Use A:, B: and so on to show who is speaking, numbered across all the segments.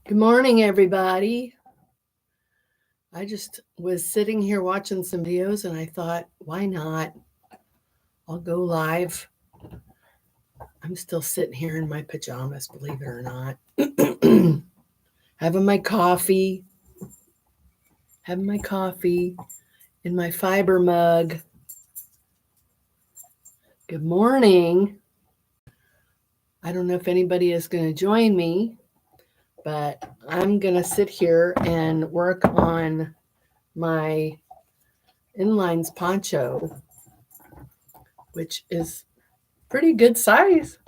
A: Good morning, everybody. I just was sitting here watching some videos and I thought, why not? I'll go live. I'm still sitting here in my pajamas, believe it or not. having my coffee, having my coffee in my fiber mug. Good morning. I don't know if anybody is going to join me, but I'm going to sit here and work on my In Lines Poncho, which is pretty good size,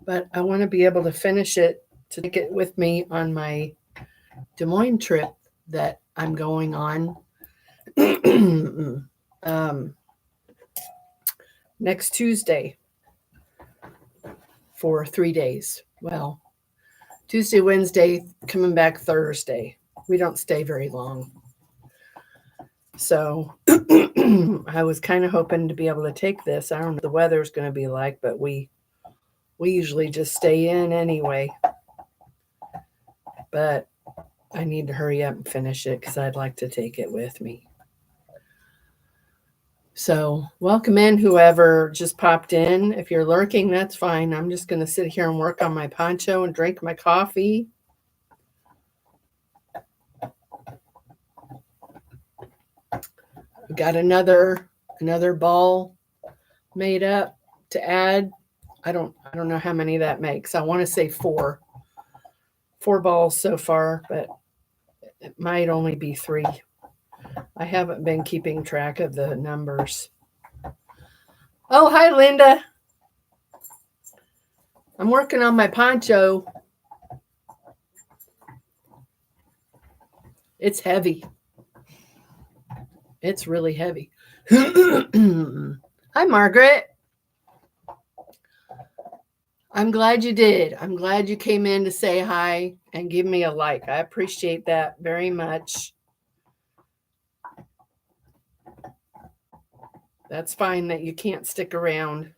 A: but I want to be able to finish it to take it with me on my Des Moines trip that I'm going on um, next Tuesday for 3 days. Well, Tuesday, Wednesday, coming back Thursday. We don't stay very long. So I was kind of hoping to be able to take this. I don't know what the weather's going to be like, but we usually just stay in anyway. But I need to hurry up and finish it because I'd like to take it with me. So welcome in whoever just popped in. If you're lurking, that's fine. I'm just going to sit here and work on my poncho and drink my coffee. We got another ball made up to add. I don't know how many that makes. I want to say 4 balls so far, but it might only be 3. I haven't been keeping track of the numbers. Oh, hi, Linda. I'm working on my poncho. It's heavy. It's really heavy. Hi, Margaret. I'm glad you did. I'm glad you came in to say hi and give me a like. I appreciate that very much. That's fine that you can't stick around.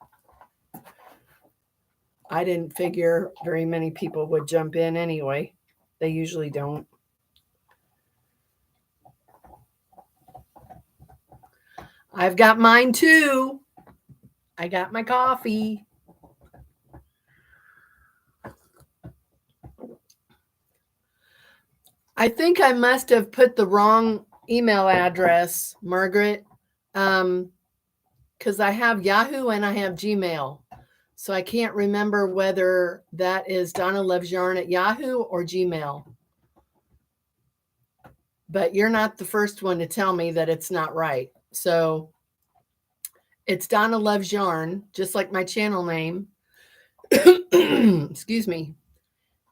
A: I didn't figure very many people would jump in anyway. They usually don't. I've got mine too. I got my coffee. I think I must have put the wrong email address, Margaret, because I have Yahoo and I have Gmail. So I can't remember whether that is Donna Loves Yarn at Yahoo or Gmail. But you're not the first one to tell me that it's not right. So it's Donna Loves Yarn, just like my channel name. Excuse me.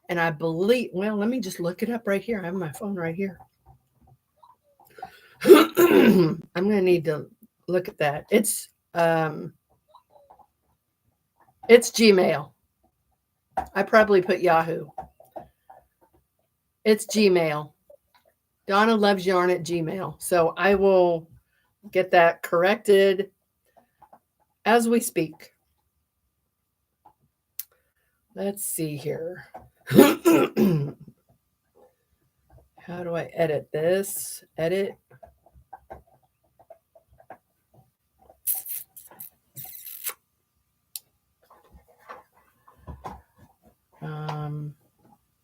A: And I believe, well, let me just look it up right here. I have my phone right here. I'm going to need to look at that. It's Gmail. I probably put Yahoo. It's Gmail. Donna Loves Yarn at Gmail. So I will get that corrected as we speak. Let's see here. How do I edit this? Edit.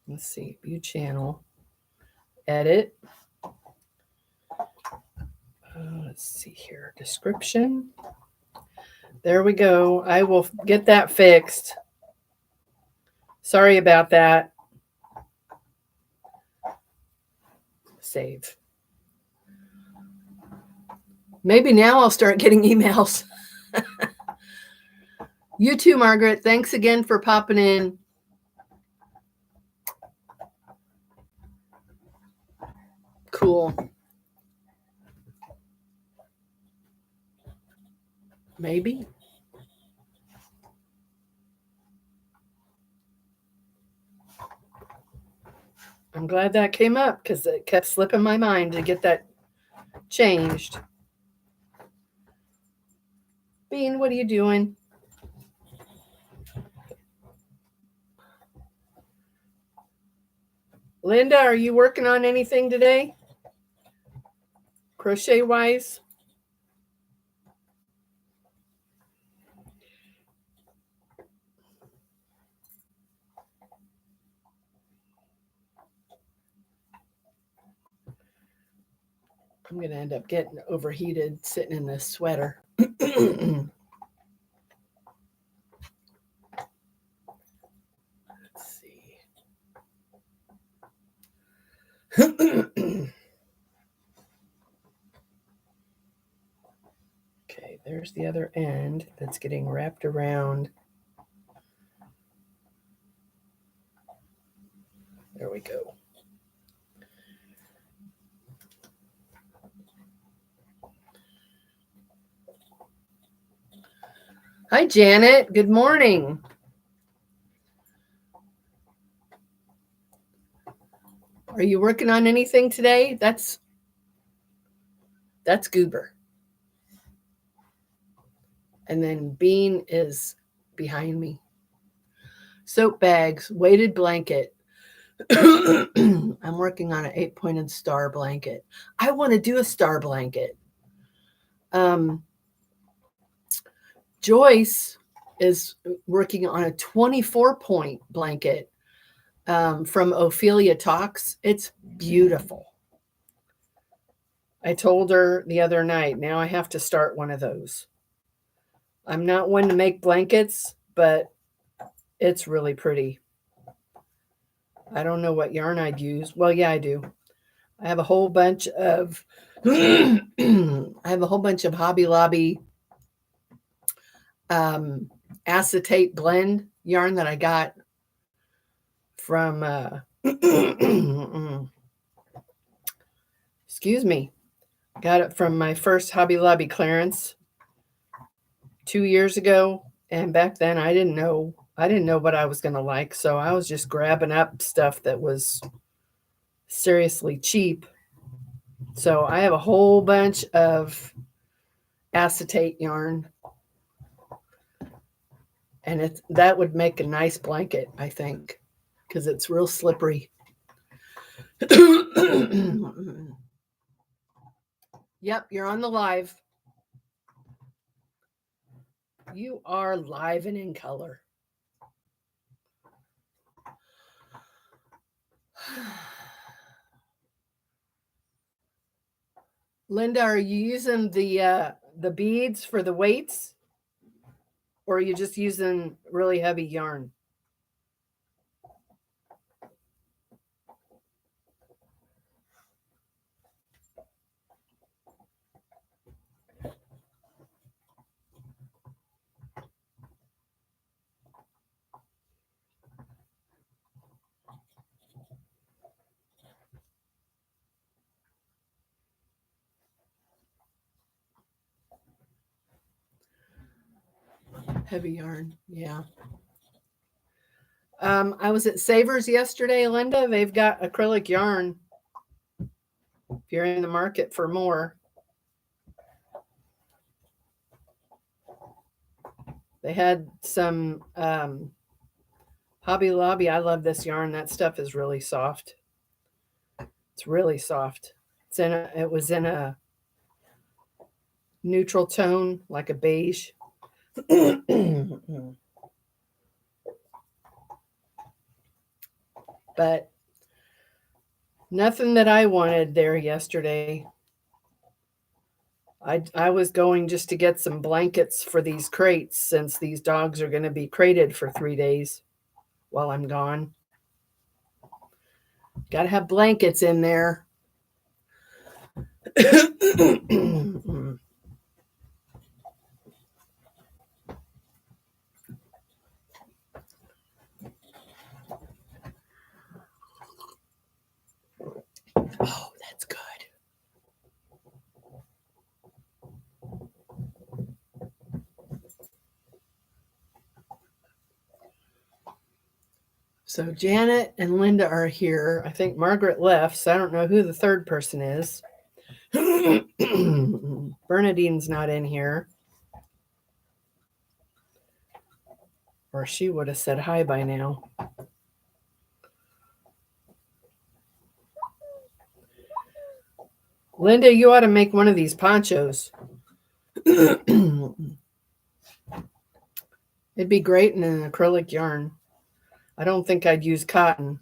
A: Let's see. View channel. Edit. Let's see here. Description. There we go. I will get that fixed. Sorry about that. Save. Maybe now I'll start getting emails. You too, Margaret. Thanks again for popping in. Cool. Maybe. I'm glad that came up because it kept slipping my mind to get that changed. Bean, what are you doing? Linda, are you working on anything today? Crochet wise? I'm going to end up getting overheated sitting in this sweater. Let's see. Okay, there's the other end that's getting wrapped around. There we go. Hi, Janet. Good morning. Are you working on anything today? That's Goober. And then Bean is behind me. Soap bags, weighted blanket. I'm working on an 8-pointed star blanket. I want to do a star blanket. Joyce is working on a 24-point blanket from Ophelia Talks. It's beautiful. I told her the other night, now I have to start one of those. I'm not one to make blankets, but it's really pretty. I don't know what yarn I'd use. Well, yeah, I do. I have a whole bunch of Hobby Lobby acetate blend yarn that I got from excuse me. Got it from my first Hobby Lobby clearance 2 years ago, and back then I didn't know what I was going to like, so I was just grabbing up stuff that was seriously cheap. So I have a whole bunch of acetate yarn, and that would make a nice blanket, I think, because it's real slippery. Yep, you're on the live. You are live and in color. Linda, are you using the beads for the weights, or are you just using really heavy yarn? Heavy yarn, yeah. I was at Savers yesterday, Linda. They've got acrylic yarn if you're in the market for more. They had some Hobby Lobby. I love this yarn. That stuff is really soft. It's really soft. It was in a neutral tone, like a beige. But nothing that I wanted there yesterday. I was going just to get some blankets for these crates, since these dogs are going to be crated for 3 days while I'm gone. Got to have blankets in there. Oh, that's good. So Janet and Linda are here. I think Margaret left, so I don't know who the third person is. Bernadine's not in here. Or she would have said hi by now. Linda, you ought to make one of these ponchos. It'd be great in an acrylic yarn. I don't think I'd use cotton,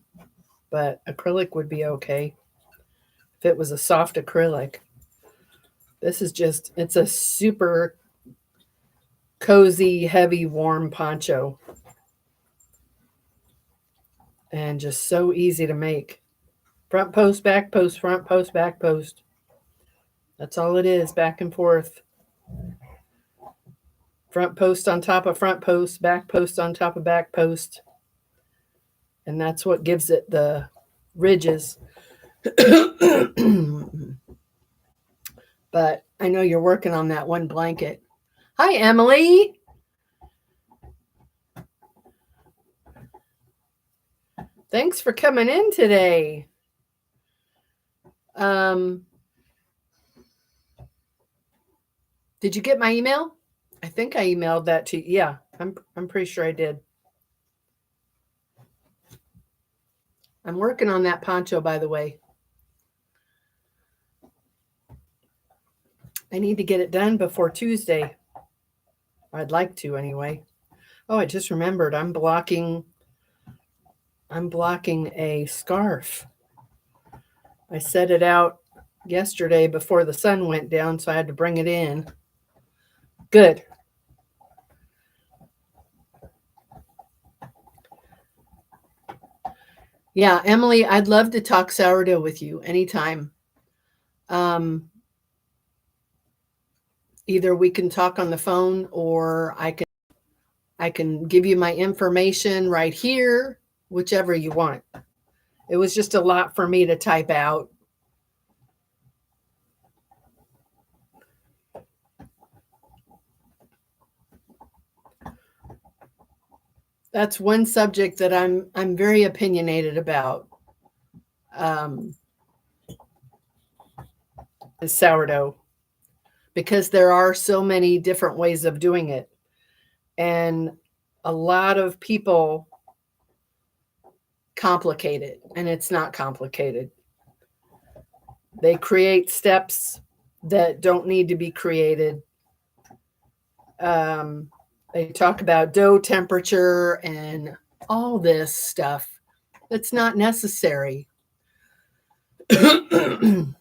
A: but acrylic would be okay if it was a soft acrylic. This is just, it's a super cozy, heavy, warm poncho. And just so easy to make. Front post, back post, front post, back post. That's all it is, back and forth. Front post on top of front post, back post on top of back post. And that's what gives it the ridges. But I know you're working on that one blanket. Hi, Emily. Thanks for coming in today. Did you get my email? I think I emailed that to you. Yeah, I'm pretty sure I did. I'm working on that poncho, by the way. I need to get it done before Tuesday. I'd like to anyway. Oh, I just remembered I'm blocking a scarf. I set it out yesterday before the sun went down, so I had to bring it in. Good. Yeah, Emily, I'd love to talk sourdough with you anytime. Either we can talk on the phone, or I can give you my information right here, whichever you want. It was just a lot for me to type out. That's one subject that I'm very opinionated about. Is sourdough, because there are so many different ways of doing it, and a lot of people complicate it, and it's not complicated. They create steps that don't need to be created. They talk about dough temperature and all this stuff that's not necessary. Send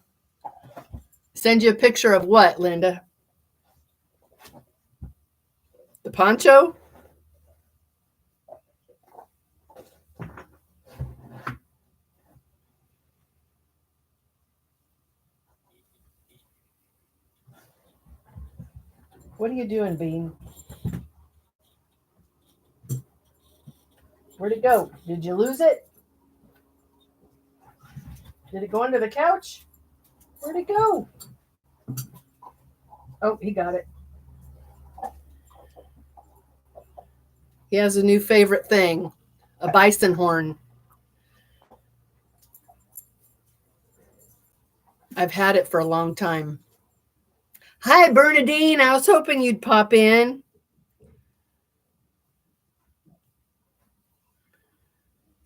A: you a picture of what, Linda? The poncho? What are you doing, Bean? Where'd it go? Did you lose it? Did it go under the couch? Where'd it go? Oh, he got it. He has a new favorite thing, a bison horn. I've had it for a long time. Hi, Bernadine. I was hoping you'd pop in.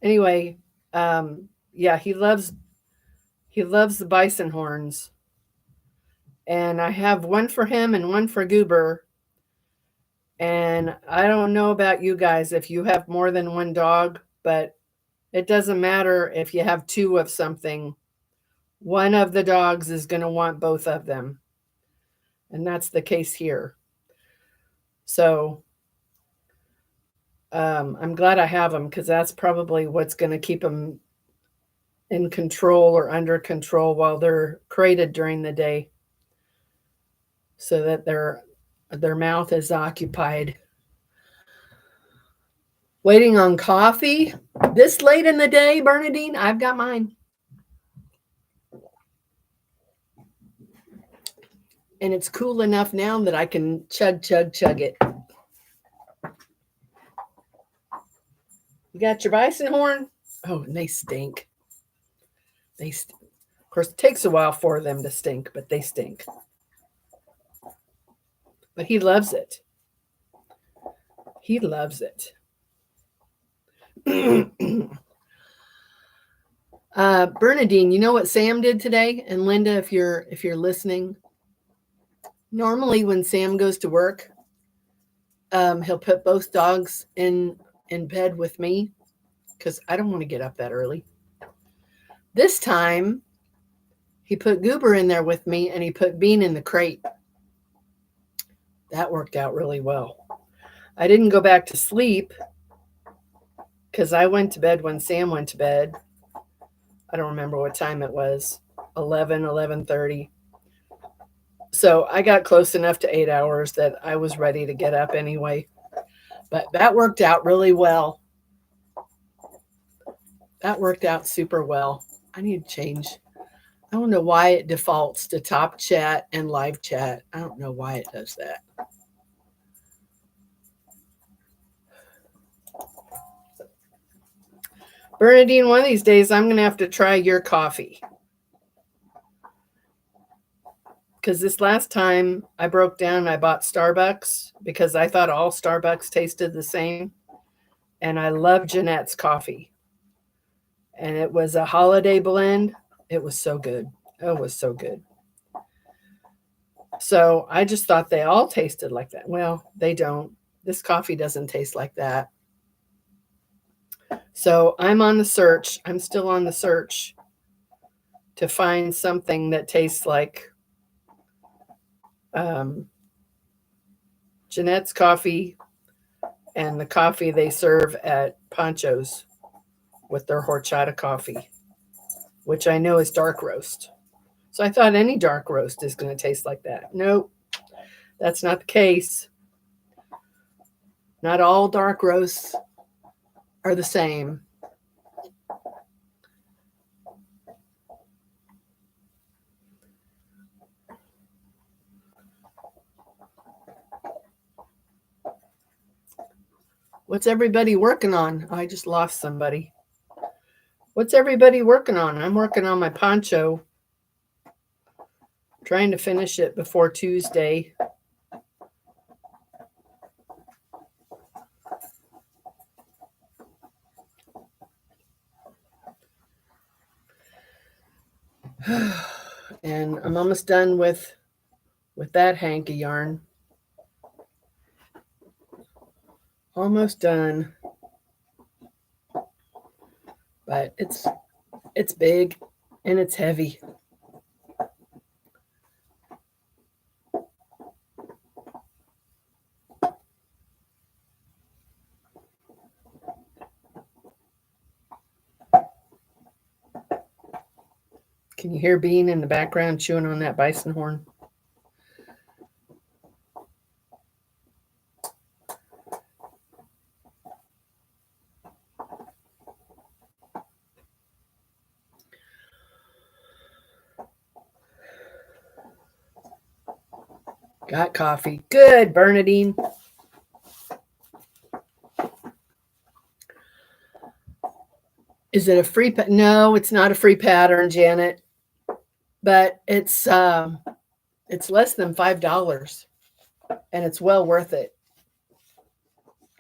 A: Anyway, yeah, he loves the bison horns. And I have one for him and one for Goober. And I don't know about you guys if you have more than one dog, but it doesn't matter if you have two of something. One of the dogs is going to want both of them. And that's the case here. So I'm glad I have them, because that's probably what's going to keep them in control or under control while they're crated during the day, so that their mouth is occupied. Waiting on coffee this late in the day, Bernadine? I've got mine. And it's cool enough now that I can chug it. You got your bison horn? Oh, and they stink. Of course, it takes a while for them to stink, but they stink. But he loves it. He loves it. Bernadine, you know what Sam did today? And Linda, if you're listening, normally when Sam goes to work, he'll put both dogs in bed with me because I don't want to get up that early. This time, he put Goober in there with me, and he put Bean in the crate. That worked out really well. I didn't go back to sleep because I went to bed when Sam went to bed. I don't remember what time it was, 11:30. So I got close enough to 8 hours that I was ready to get up anyway. But that worked out really well. That worked out super well. I need to change. I don't know why it defaults to top chat and live chat. I don't know why it does that. Bernadine, one of these days I'm going to have to try your coffee. Because this last time I broke down and I bought Starbucks because I thought all Starbucks tasted the same. And I love Jeanette's coffee. And it was a holiday blend. It was so good. It was so good. So I just thought they all tasted like that. Well, they don't. This coffee doesn't taste like that. So I'm on the search. I'm still on the search to find something that tastes like Jeanette's coffee and the coffee they serve at Poncho's with their horchata coffee, which I know is dark roast. So I thought any dark roast is going to taste like that. Nope, that's not the case. Not all dark roasts are the same. What's everybody working on? Oh, I just lost somebody. What's everybody working on? I'm working on my poncho. Trying to finish it before Tuesday. And I'm almost done with that hank of yarn. Almost done. But it's big and it's heavy. Can you hear Bean in the background chewing on that bison horn? Got coffee. Good, Bernadine. Is it a free? No, it's not a free pattern, Janet. But it's less than $5, and it's well worth it.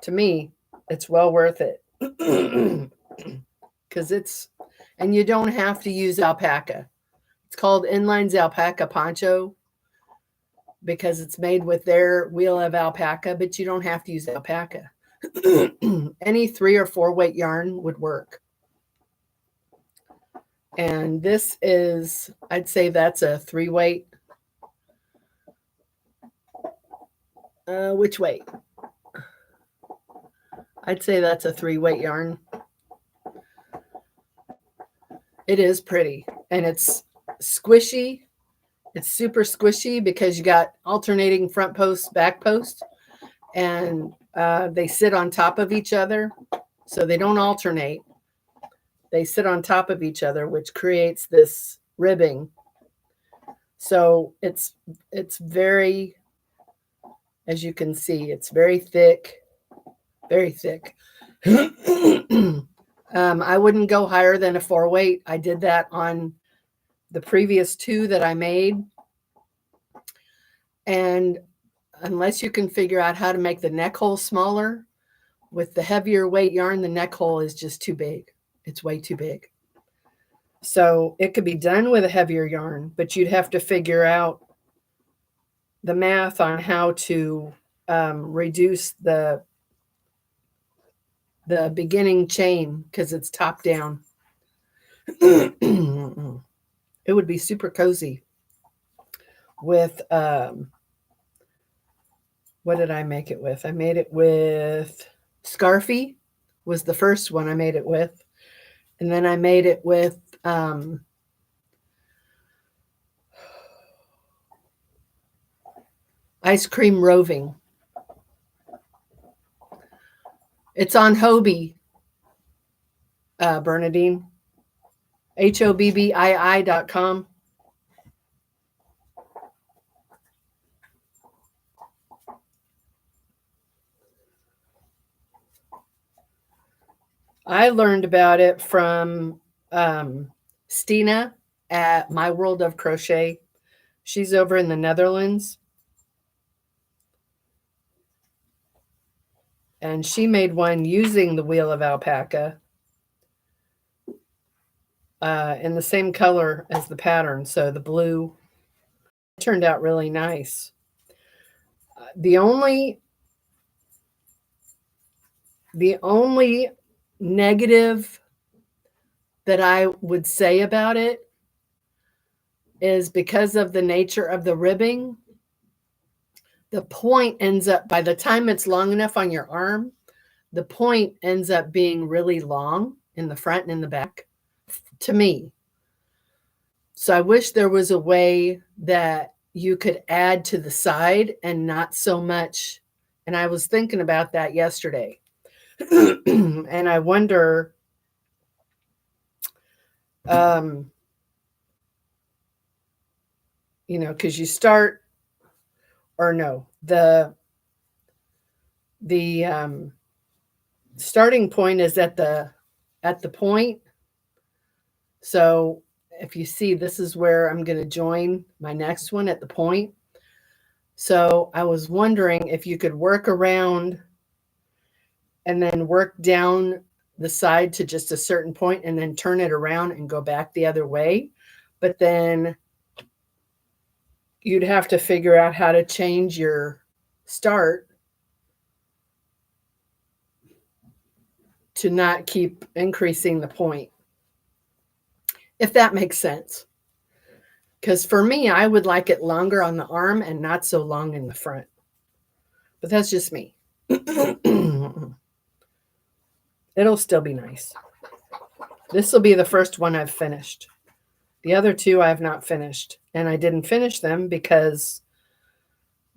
A: To me, it's well worth it because and you don't have to use alpaca. It's called In Lines Alpaca Poncho because it's made with their wheel of alpaca, but you don't have to use alpaca. Any 3 or 4 weight yarn would work. And this is, I'd say that's a 3 weight. Which weight? I'd say that's a 3 weight yarn. It is pretty and it's squishy. It's super squishy because you got alternating front posts, back posts, and they sit on top of each other. So they don't alternate. They sit on top of each other, which creates this ribbing. So it's very, as you can see, it's very thick, very thick. I wouldn't go higher than a 4 weight. I did that on the previous 2 that I made. And unless you can figure out how to make the neck hole smaller, with the heavier weight yarn, the neck hole is just too big. It's way too big. So it could be done with a heavier yarn, but you'd have to figure out the math on how to reduce the beginning chain because it's top down. It would be super cozy with what did I make it with? I made it with Scarfie was the first one I made it with. And then I made it with Ice Cream Roving. It's on Hobbii, Bernadine. HOBBII.com. I learned about it from Stina at My World of Crochet. She's over in the Netherlands. And she made one using the wheel of alpaca in the same color as the pattern. So the blue turned out really nice. The only negative that I would say about it is because of the nature of the ribbing, the point ends up, by the time it's long enough on your arm, the point ends up being really long in the front and in the back, to me. So I wish there was a way that you could add to the side and not so much. And I was thinking about that yesterday. And I wonder, because you start, or no, the starting point is at the point. So if you see, this is where I'm going to join my next one at the point. So I was wondering if you could work around and then work down the side to just a certain point and then turn it around and go back the other way. But then you'd have to figure out how to change your start to not keep increasing the point, if that makes sense. Because for me, I would like it longer on the arm and not so long in the front. But that's just me. It'll still be nice. This will be the first one I've finished. The other two I have not finished. And I didn't finish them because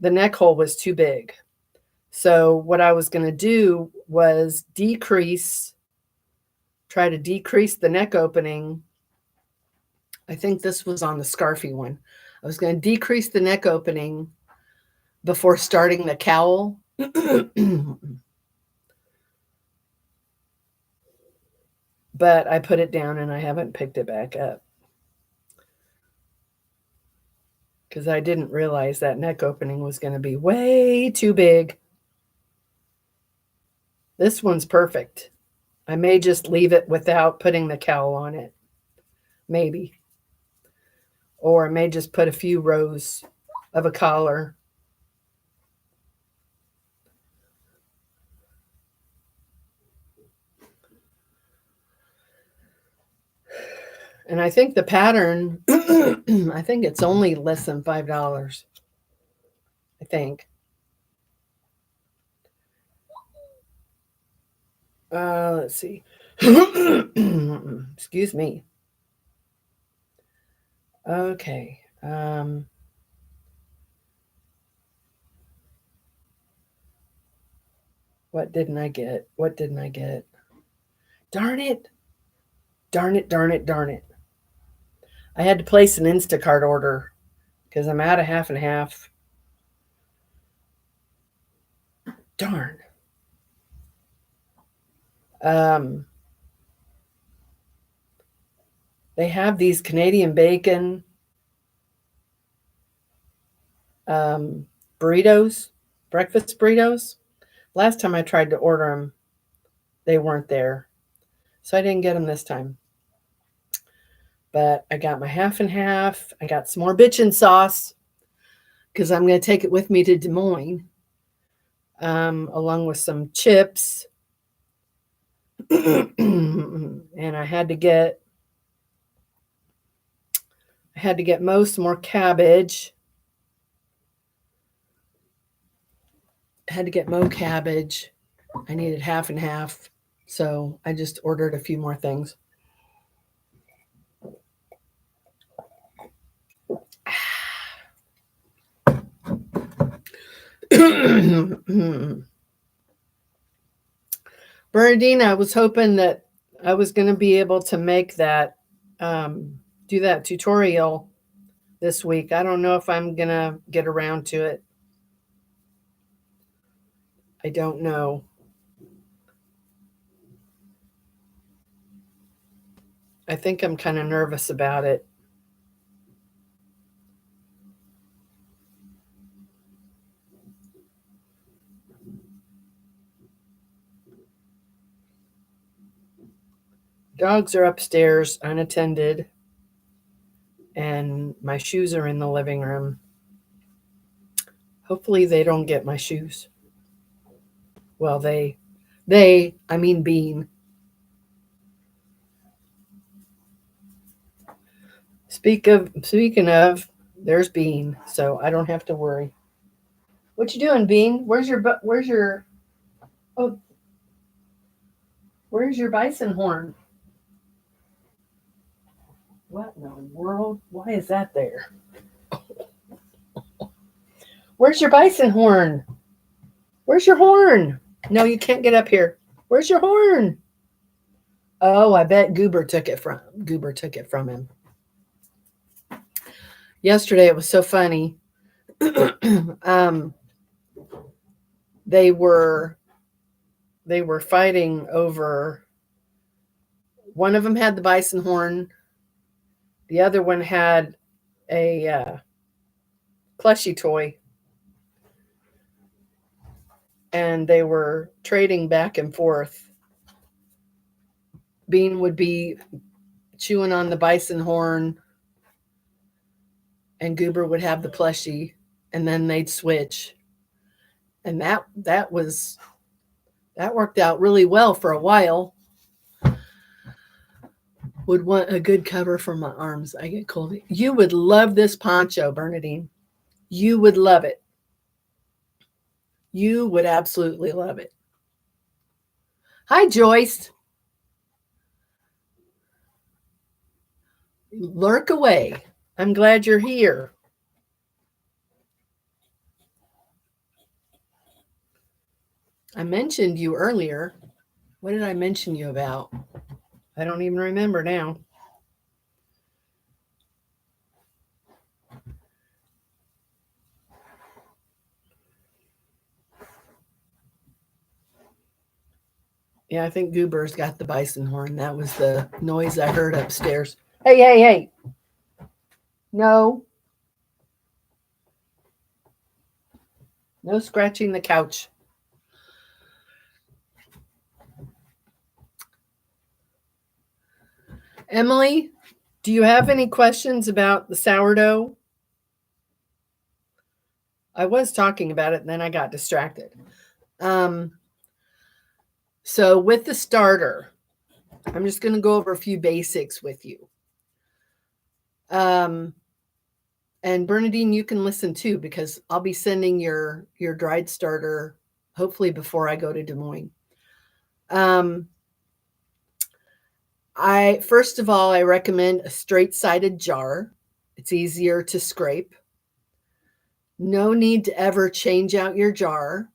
A: the neck hole was too big. So what I was going to do was try to decrease the neck opening. I think this was on the Scarfie one. I was going to decrease the neck opening before starting the cowl. But I put it down and I haven't picked it back up because I didn't realize that neck opening was going to be way too big. This one's perfect. I may just leave it without putting the cowl on it. Maybe. Or I may just put a few rows of a collar. And I think the pattern, I think it's only less than $5. I think. Let's see. Excuse me. Okay. What didn't I get? What didn't I get? Darn it. Darn it, darn it, darn it. I had to place an Instacart order because I'm out of half and half. Darn. They have these Canadian bacon burritos, breakfast burritos. Last time I tried to order them, they weren't there. So I didn't get them this time. But I got my half and half. I got some more bitchin' sauce because I'm going to take it with me to Des Moines, along with some chips. And I had to get most more cabbage. Had to get more cabbage. I needed half and half. So I just ordered a few more things. Bernadine, I was hoping that I was going to be able to make that, do that tutorial this week. I don't know if I'm going to get around to it. I don't know. I think I'm kind of nervous about it. Dogs are upstairs unattended, and my shoes are in the living room. Hopefully they don't get my shoes. Well, I mean Bean. Speaking of, there's Bean, so I don't have to worry. What you doing, Bean? Where's your bison horn? What in the world? Why is that there? Where's your bison horn? Where's your horn? No, you can't get up here. Where's your horn? Oh, I bet Goober took it from him. Yesterday it was so funny. They were fighting over. One of them had the bison horn. The other one had a plushie toy. And they were trading back and forth. Bean would be chewing on the bison horn, and Goober would have the plushie, and then they'd switch. And that worked out really well for a while. Would want a good cover for my arms. I get cold. You would love this poncho, Bernadine. You would love it. You would absolutely love it. Hi, Joyce. Lurk away. I'm glad you're here. I mentioned you earlier. What did I mention you about? I don't even remember now. Yeah, I think Goober's got the bison horn. That was the noise I heard upstairs. Hey. No. No scratching the couch. Emily, do you have any questions about the sourdough? I was talking about it and then I got distracted. So with the starter, I'm just going to go over a few basics with you. And Bernadine, you can listen too, because I'll be sending your dried starter hopefully before I go to Des Moines. First of all, I recommend a straight-sided jar. It's easier to scrape. No need to ever change out your jar.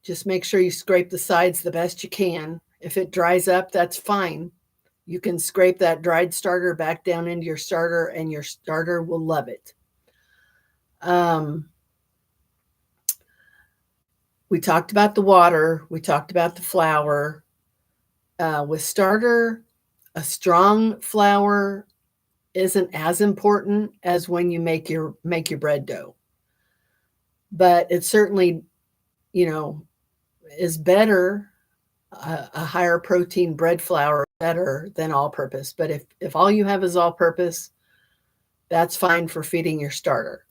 A: Just make sure you scrape the sides the best you can. If it dries up, that's fine. You can scrape that dried starter back down into your starter, and your starter will love it. We talked about the water. We talked about the flour. With starter, a strong flour isn't as important as when you make your bread dough. But it certainly, is better, a higher protein bread flour better than all-purpose. But if all you have is all-purpose, that's fine for feeding your starter.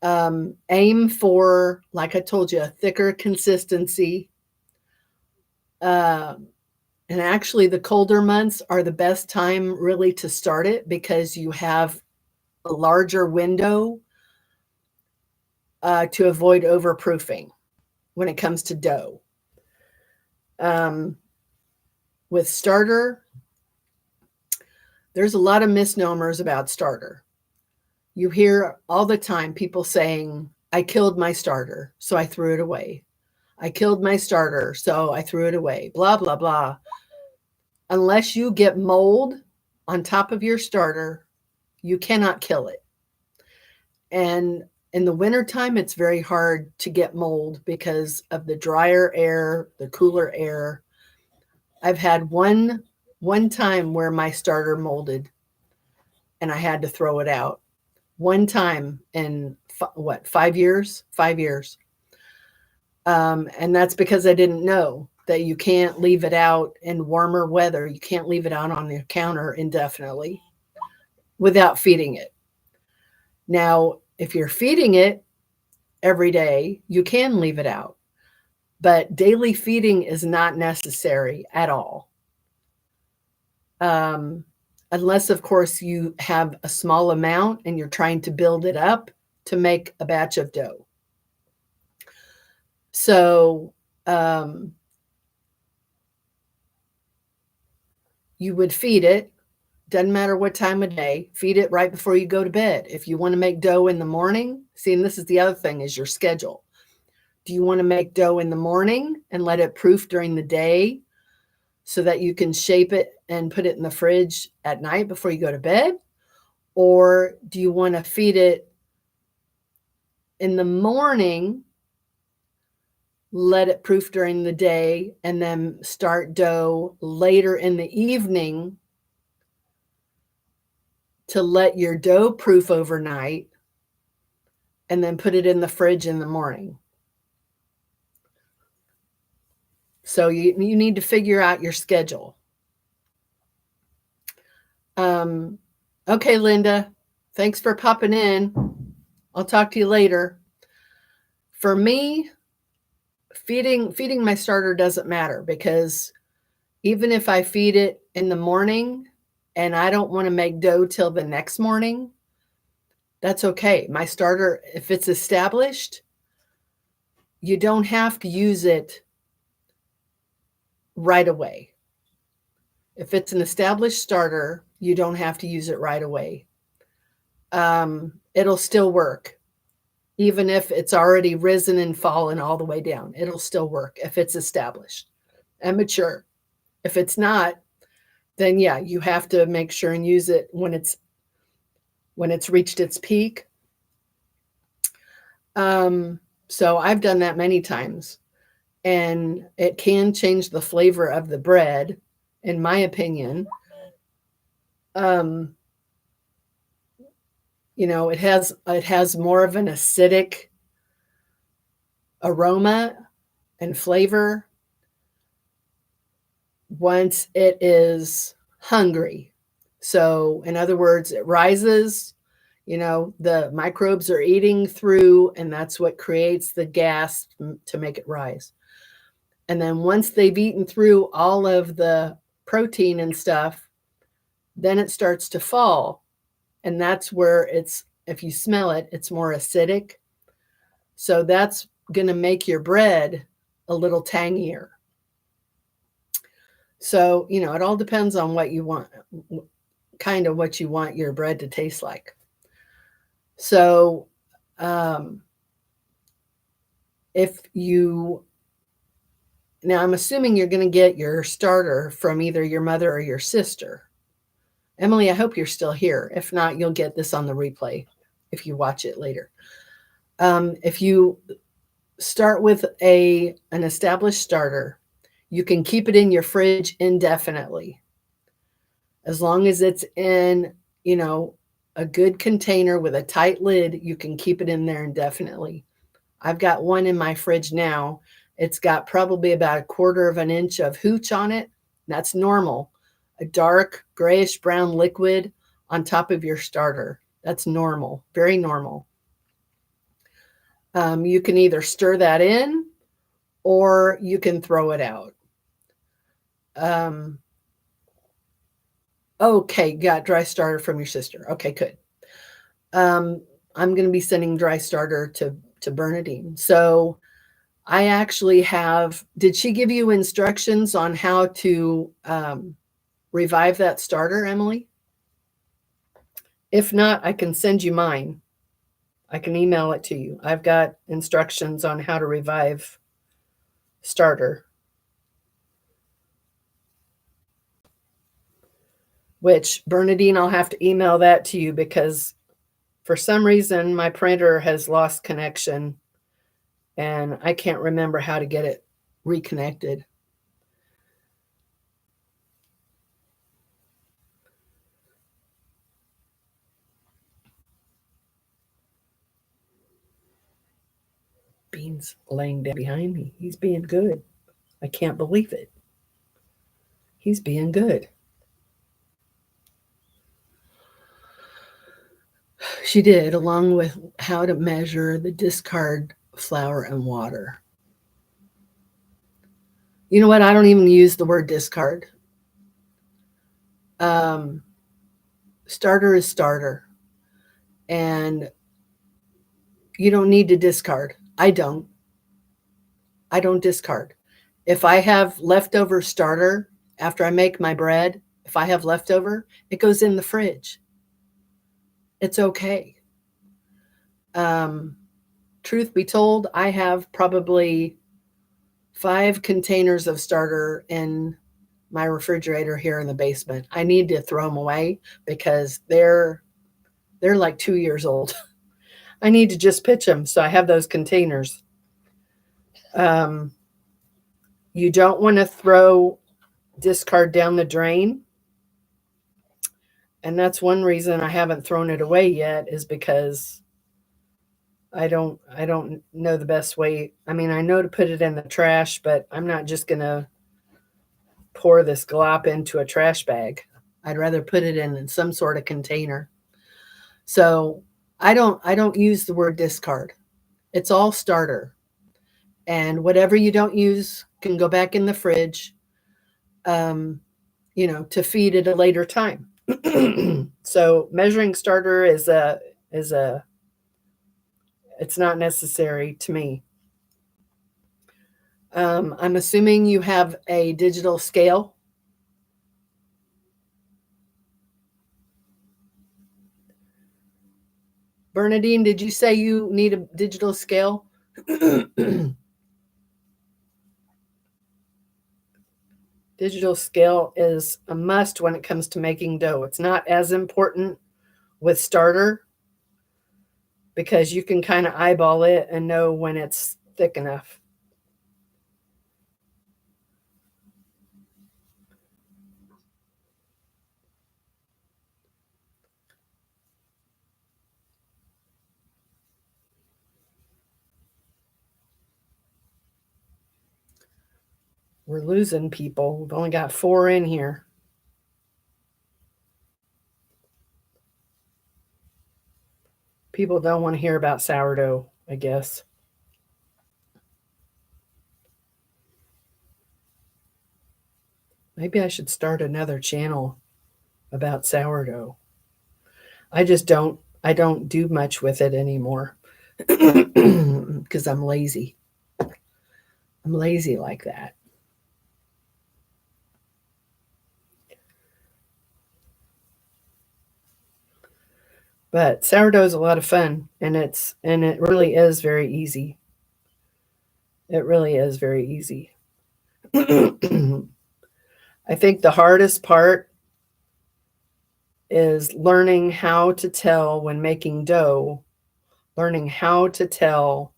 A: Aim for, like I told you, a thicker consistency. And actually, the colder months are the best time really to start it because you have a larger window to avoid overproofing when it comes to dough. With starter, there's a lot of misnomers about starter. You hear all the time people saying, I killed my starter, so I threw it away. I killed my starter, so I threw it away. Blah, blah, blah. Unless you get mold on top of your starter, you cannot kill it. And in the wintertime, it's very hard to get mold because of the drier air, the cooler air. I've had one time where my starter molded and I had to throw it out. One time in 5 years? 5 years. And that's because I didn't know that you can't leave it out in warmer weather. You can't leave it out on the counter indefinitely without feeding it. Now, if you're feeding it every day, you can leave it out. But daily feeding is not necessary at all. Unless, of course, you have a small amount and you're trying to build it up to make a batch of dough. So you would feed it. Doesn't matter what time of day. Feed it right before you go to bed. If you want to make dough in the morning, see, and this is the other thing, is your schedule. Do you want to make dough in the morning and let it proof during the day so that you can shape it and put it in the fridge at night before you go to bed? Or do you want to feed it in the morning, let it proof during the day, and then start dough later in the evening to let your dough proof overnight and then put it in the fridge in the morning? So you need to figure out your schedule. Okay, Linda, thanks for popping in. I'll talk to you later. For me, feeding my starter doesn't matter because even if I feed it in the morning and I don't want to make dough till the next morning, that's okay. My starter, if it's established, you don't have to use it right away. If it's an established starter, you don't have to use it right away. It'll still work. Even if it's already risen and fallen all the way down, it'll still work if it's established and mature. If it's not, then yeah, you have to make sure and use it when it's reached its peak. So I've done that many times, and it can change the flavor of the bread, in my opinion. It has more of an acidic aroma and flavor once it is hungry. So in other words, it rises, the microbes are eating through, and that's what creates the gas to make it rise. And then once they've eaten through all of the protein and stuff, then it starts to fall. And that's where if you smell it, it's more acidic. So that's going to make your bread a little tangier. So, it all depends on what you want, kind of what you want your bread to taste like. So, now I'm assuming you're going to get your starter from either your mother or your sister. Emily, I hope you're still here. If not, you'll get this on the replay if you watch it later. If you start with an established starter, you can keep it in your fridge indefinitely. As long as it's in, a good container with a tight lid, you can keep it in there indefinitely. I've got one in my fridge now. It's got probably about 1/4 of an inch of hooch on it. That's normal. a dark grayish brown liquid on top of your starter. That's normal, very normal. You can either stir that in or you can throw it out. Okay, got dry starter from your sister. Okay, good. I'm going to be sending dry starter to Bernadine. So I actually have, did she give you instructions on how to revive that starter, Emily? If not, I can send you mine. I can email it to you. I've got instructions on how to revive starter, which Bernadine, I'll have to email that to you because for some reason my printer has lost connection and I can't remember how to get it reconnected. Bean's laying down behind me. He's being good. I can't believe it. He's being good. She did, along with how to measure the discard flour and water. You know what? I don't even use the word discard. Starter is starter. And you don't need to discard. I don't discard. If I have leftover starter after I make my bread, if I have leftover, it goes in the fridge. It's okay. Truth be told, I have probably 5 containers of starter in my refrigerator here in the basement. I need to throw them away because they're like 2 years old. I need to just pitch them, so I have those containers. You don't want to throw discard down the drain. And that's one reason I haven't thrown it away yet, is because I don't know the best way. I mean, I know to put it in the trash, but I'm not just going to pour this glop into a trash bag. I'd rather put it in some sort of container. So I don't use the word discard. It's all starter. And whatever you don't use can go back in the fridge, to feed at a later time. So measuring starter is it's not necessary to me. I'm assuming you have a digital scale. Bernadine, did you say you need a digital scale? Digital scale is a must when it comes to making dough. It's not as important with starter because you can kind of eyeball it and know when it's thick enough. We're losing people. We've only got 4 in here. People don't want to hear about sourdough, I guess. Maybe I should start another channel about sourdough. I don't do much with it anymore because I'm lazy. I'm lazy like that. But sourdough is a lot of fun, and it really is very easy. It really is very easy. I think the hardest part is learning how to tell when making dough, learning how to tell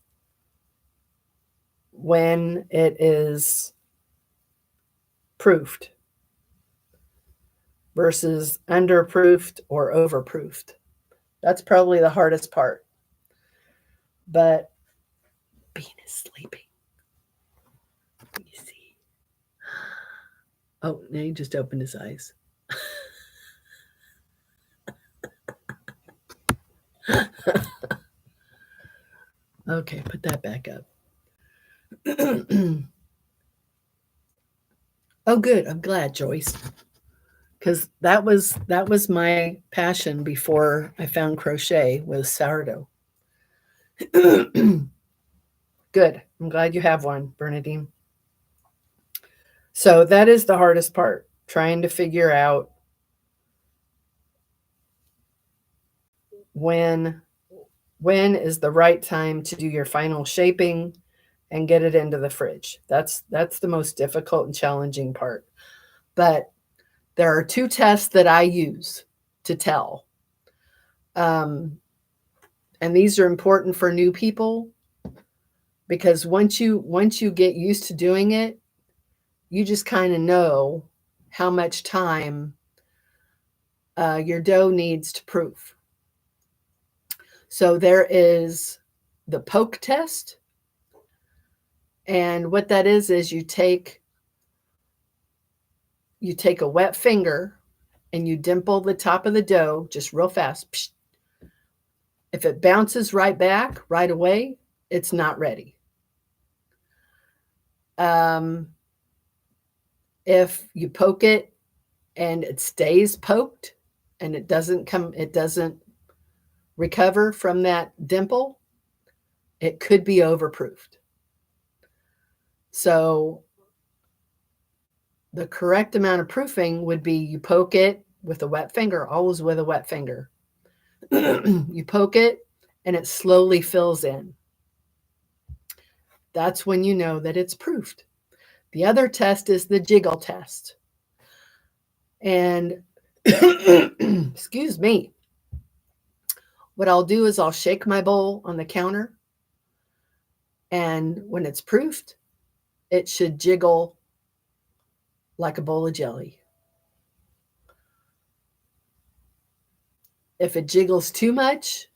A: when it is proofed versus underproofed or overproofed. That's probably the hardest part. But Bean is sleeping. Let me see. Oh, now he just opened his eyes. Okay, put that back up. Oh, good. I'm glad, Joyce, because that was my passion before I found crochet was sourdough. Good. I'm glad you have one, Bernadine. So that is the hardest part, trying to figure out when when is the right time to do your final shaping and get it into the fridge. That's the most difficult and challenging part. But there are two tests that I use to tell. Um, and these are important for new people because once you get used to doing it, you just kind of know how much time your dough needs to proof. So there is the poke test, and what that is you take a wet finger and you dimple the top of the dough just real fast. Psh. If it bounces right back right away, it's not ready. Um, if you poke it and it stays poked and it doesn't recover from that dimple, it could be overproofed. So the correct amount of proofing would be you poke it with a wet finger, always with a wet finger. You poke it and it slowly fills in. That's when you know that it's proofed. The other test is the jiggle test. And excuse me, what I'll do is I'll shake my bowl on the counter, and when it's proofed, it should jiggle like a bowl of jelly. If it jiggles too much,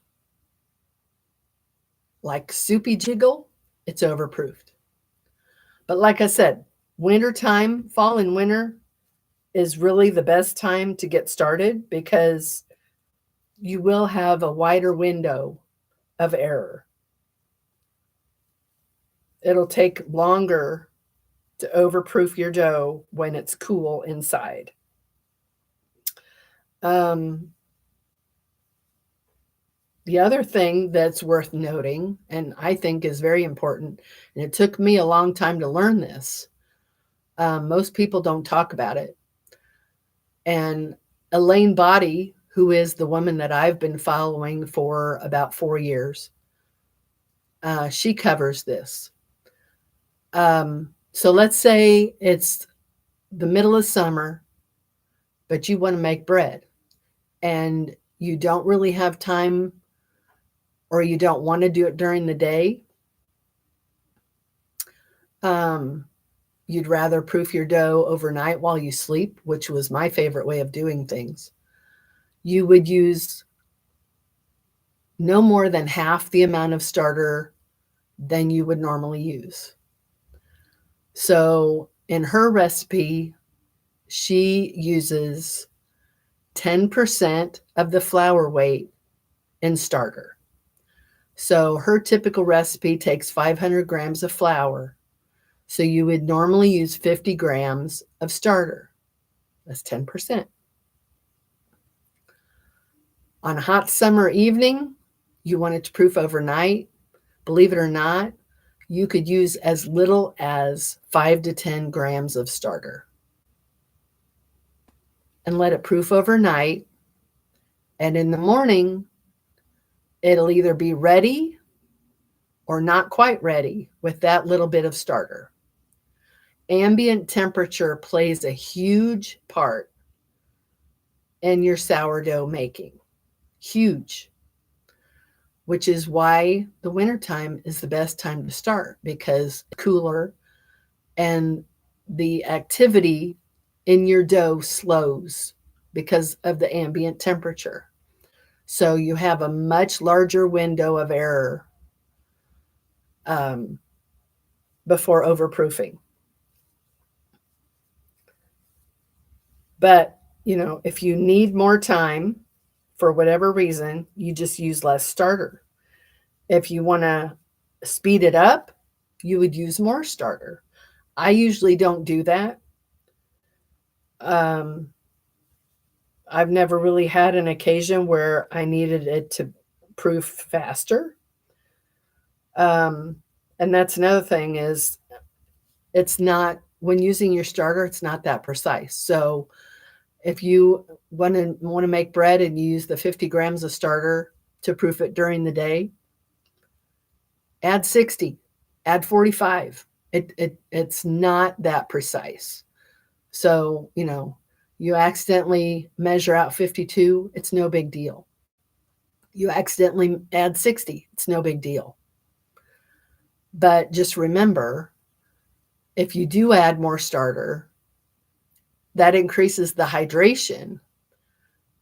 A: like soupy jiggle, it's overproofed. But like I said, winter time, fall and winter is really the best time to get started because you will have a wider window of error. It'll take longer to overproof your dough when it's cool inside. Um, the other thing that's worth noting, and I think is very important, and it took me a long time to learn this. Most people don't talk about it. And Elaine Body, who is the woman that I've been following for about 4 years, she covers this. So let's say it's the middle of summer, but you want to make bread and you don't really have time or you don't want to do it during the day. You'd rather proof your dough overnight while you sleep, which was my favorite way of doing things. You would use no more than half the amount of starter than you would normally use. So in her recipe, she uses 10% of the flour weight in starter. So her typical recipe takes 500 grams of flour. So you would normally use 50 grams of starter. That's 10%. On a hot summer evening, you want it to proof overnight. Believe it or not, you could use as little as 5 to 10 grams of starter and let it proof overnight. And in the morning, it'll either be ready or not quite ready with that little bit of starter. Ambient temperature plays a huge part in your sourdough making. Huge. Which is why the wintertime is the best time to start because cooler and the activity in your dough slows because of the ambient temperature. So you have a much larger window of error before overproofing. But, if you need more time, for whatever reason, you just use less starter. If you want to speed it up, you would use more starter. I usually don't do that. Um, I've never really had an occasion where I needed it to proof faster. Um, and that's another thing is it's not when using your starter, it's not that precise. So if you want to make bread and you use the 50 grams of starter to proof it during the day, add 60, add 45. It's not that precise. So, you accidentally measure out 52, it's no big deal. You accidentally add 60, it's no big deal. But just remember, if you do add more starter, that increases the hydration,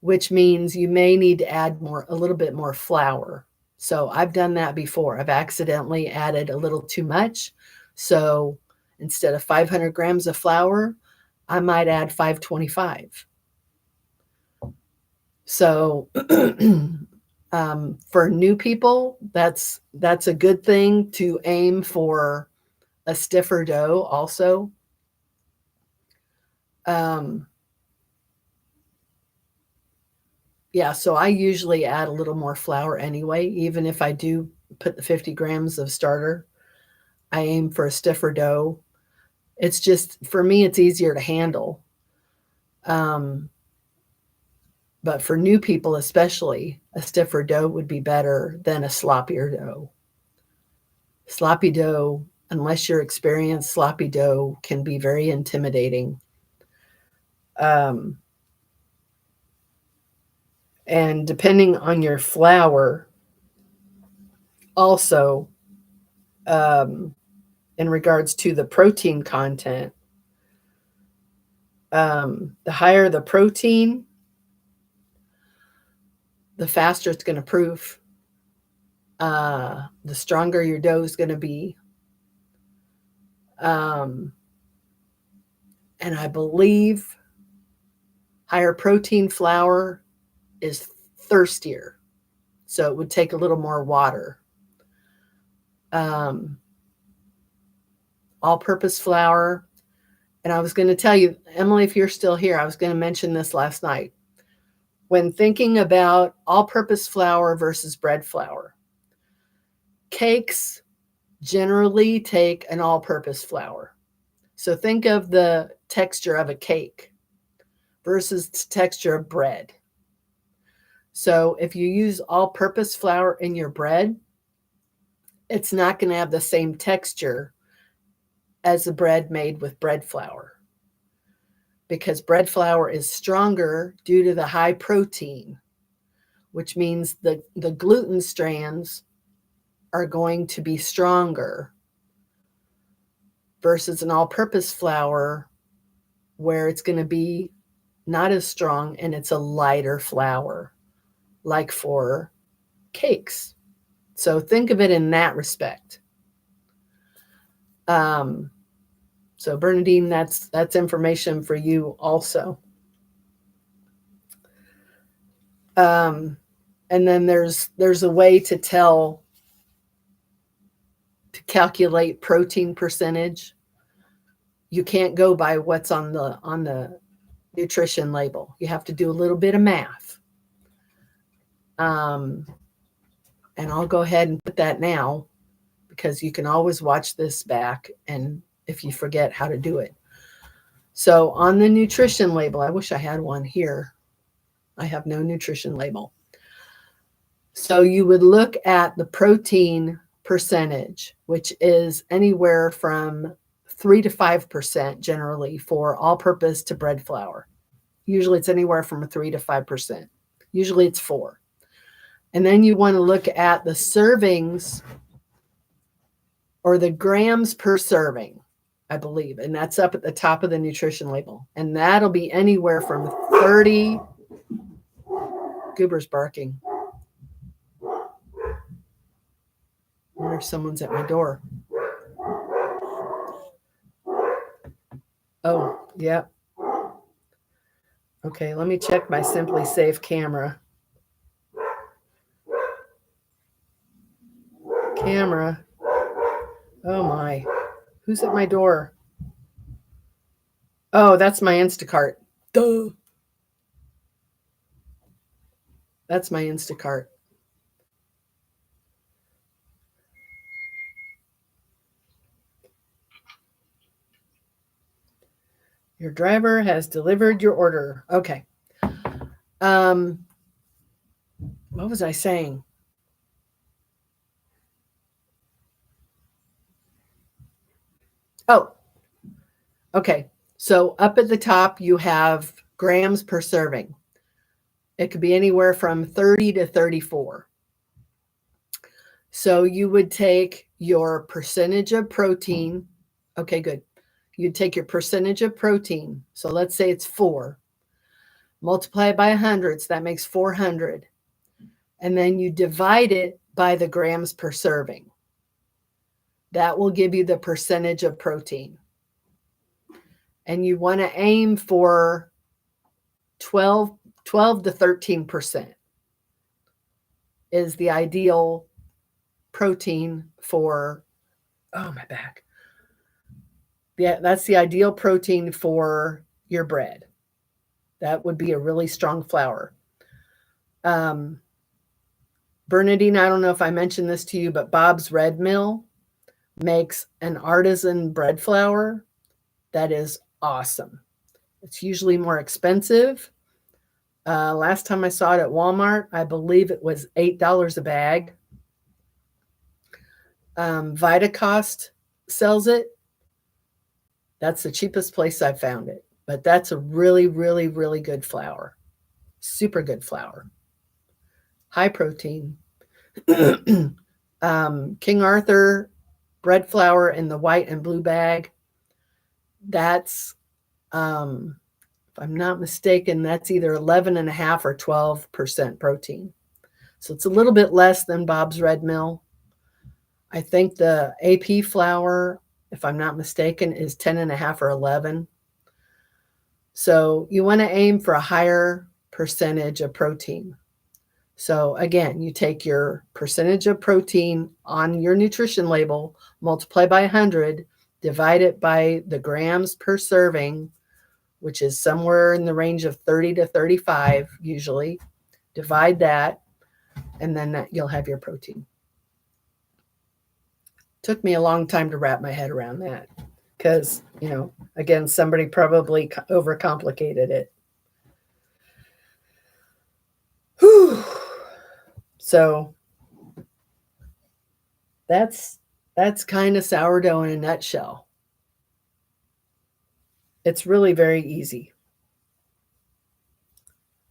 A: which means you may need to add a little bit more flour. So I've done that before. I've accidentally added a little too much. So instead of 500 grams of flour, I might add 525. So for new people, that's a good thing to aim for a stiffer dough also. Yeah, so I usually add a little more flour anyway, even if I do put the 50 grams of starter. I aim for a stiffer dough. It's just, for me, it's easier to handle. But for new people especially, a stiffer dough would be better than a sloppier dough. Sloppy dough, unless you're experienced, sloppy dough can be very intimidating. And depending on your flour, also, in regards to the protein content, the higher the protein, the faster it's going to proof. The stronger your dough is going to be. And I believe higher protein flour is thirstier. So it would take a little more water. All-purpose flour. And I was going to tell you, Emily, if you're still here, I was going to mention this last night. When thinking about all-purpose flour versus bread flour, cakes generally take an all-purpose flour. So think of the texture of a cake versus the texture of bread. So if you use all-purpose flour in your bread, it's not going to have the same texture as the bread made with bread flour, because bread flour is stronger due to the high protein, which means the gluten strands are going to be stronger versus an all-purpose flour where it's going to be not as strong and it's a lighter flour, like for cakes. So think of it in that respect. So Bernadine, that's information for you also. And then there's a way to calculate protein percentage. You can't go by what's on the nutrition label. You have to do a little bit of math. And I'll go ahead and put that now, because you can always watch this back and if you forget how to do it. So on the nutrition label, I wish I had one here. I have no nutrition label. So you would look at the protein percentage, which is anywhere from 3 to 5% generally for all-purpose to bread flour. Usually it's anywhere from 3 to 5%. Usually it's 4. And then you want to look at the servings or the grams per serving, I believe. And that's up at the top of the nutrition label. And that'll be anywhere from 30. Goober's barking. I wonder if someone's at my door. Oh, yeah. Okay, let me check my Simply Safe camera. camera. Oh my. Who's at my door? Oh, that's my Instacart. Duh. That's my Instacart. Your driver has delivered your order. Okay. What was I saying? Oh, okay. So up at the top, you have grams per serving. It could be anywhere from 30 to 34. So you would take your percentage of protein. Okay, good. You'd take your percentage of protein. So let's say it's 4. Multiply it by 100. So that makes 400. And then you divide it by the grams per serving. That will give you the percentage of protein. And you want to aim for 12 to 13% is the ideal protein for, oh, my back. Yeah, that's the ideal protein for your bread. That would be a really strong flour. Bernadine, I don't know if I mentioned this to you, but Bob's Red Mill makes an artisan bread flour that is awesome. It's usually more expensive. Last time I saw it at Walmart, I believe it was $8 a bag. Vitacost sells it. That's the cheapest place I've found it. But that's a really, really, really good flour. Super good flour. High protein. King Arthur bread flour in the white and blue bag. That's, if I'm not mistaken, that's either 11.5 or 12% protein. So it's a little bit less than Bob's Red Mill. I think the AP flour, if I'm not mistaken, is 10.5 or 11. So you want to aim for a higher percentage of protein. So again, you take your percentage of protein on your nutrition label, multiply by 100, divide it by the grams per serving, which is somewhere in the range of 30 to 35 usually. Divide that, and then you'll have your protein. Took me a long time to wrap my head around that because, again, somebody probably overcomplicated it. Whew. So that's kind of sourdough in a nutshell. It's really very easy.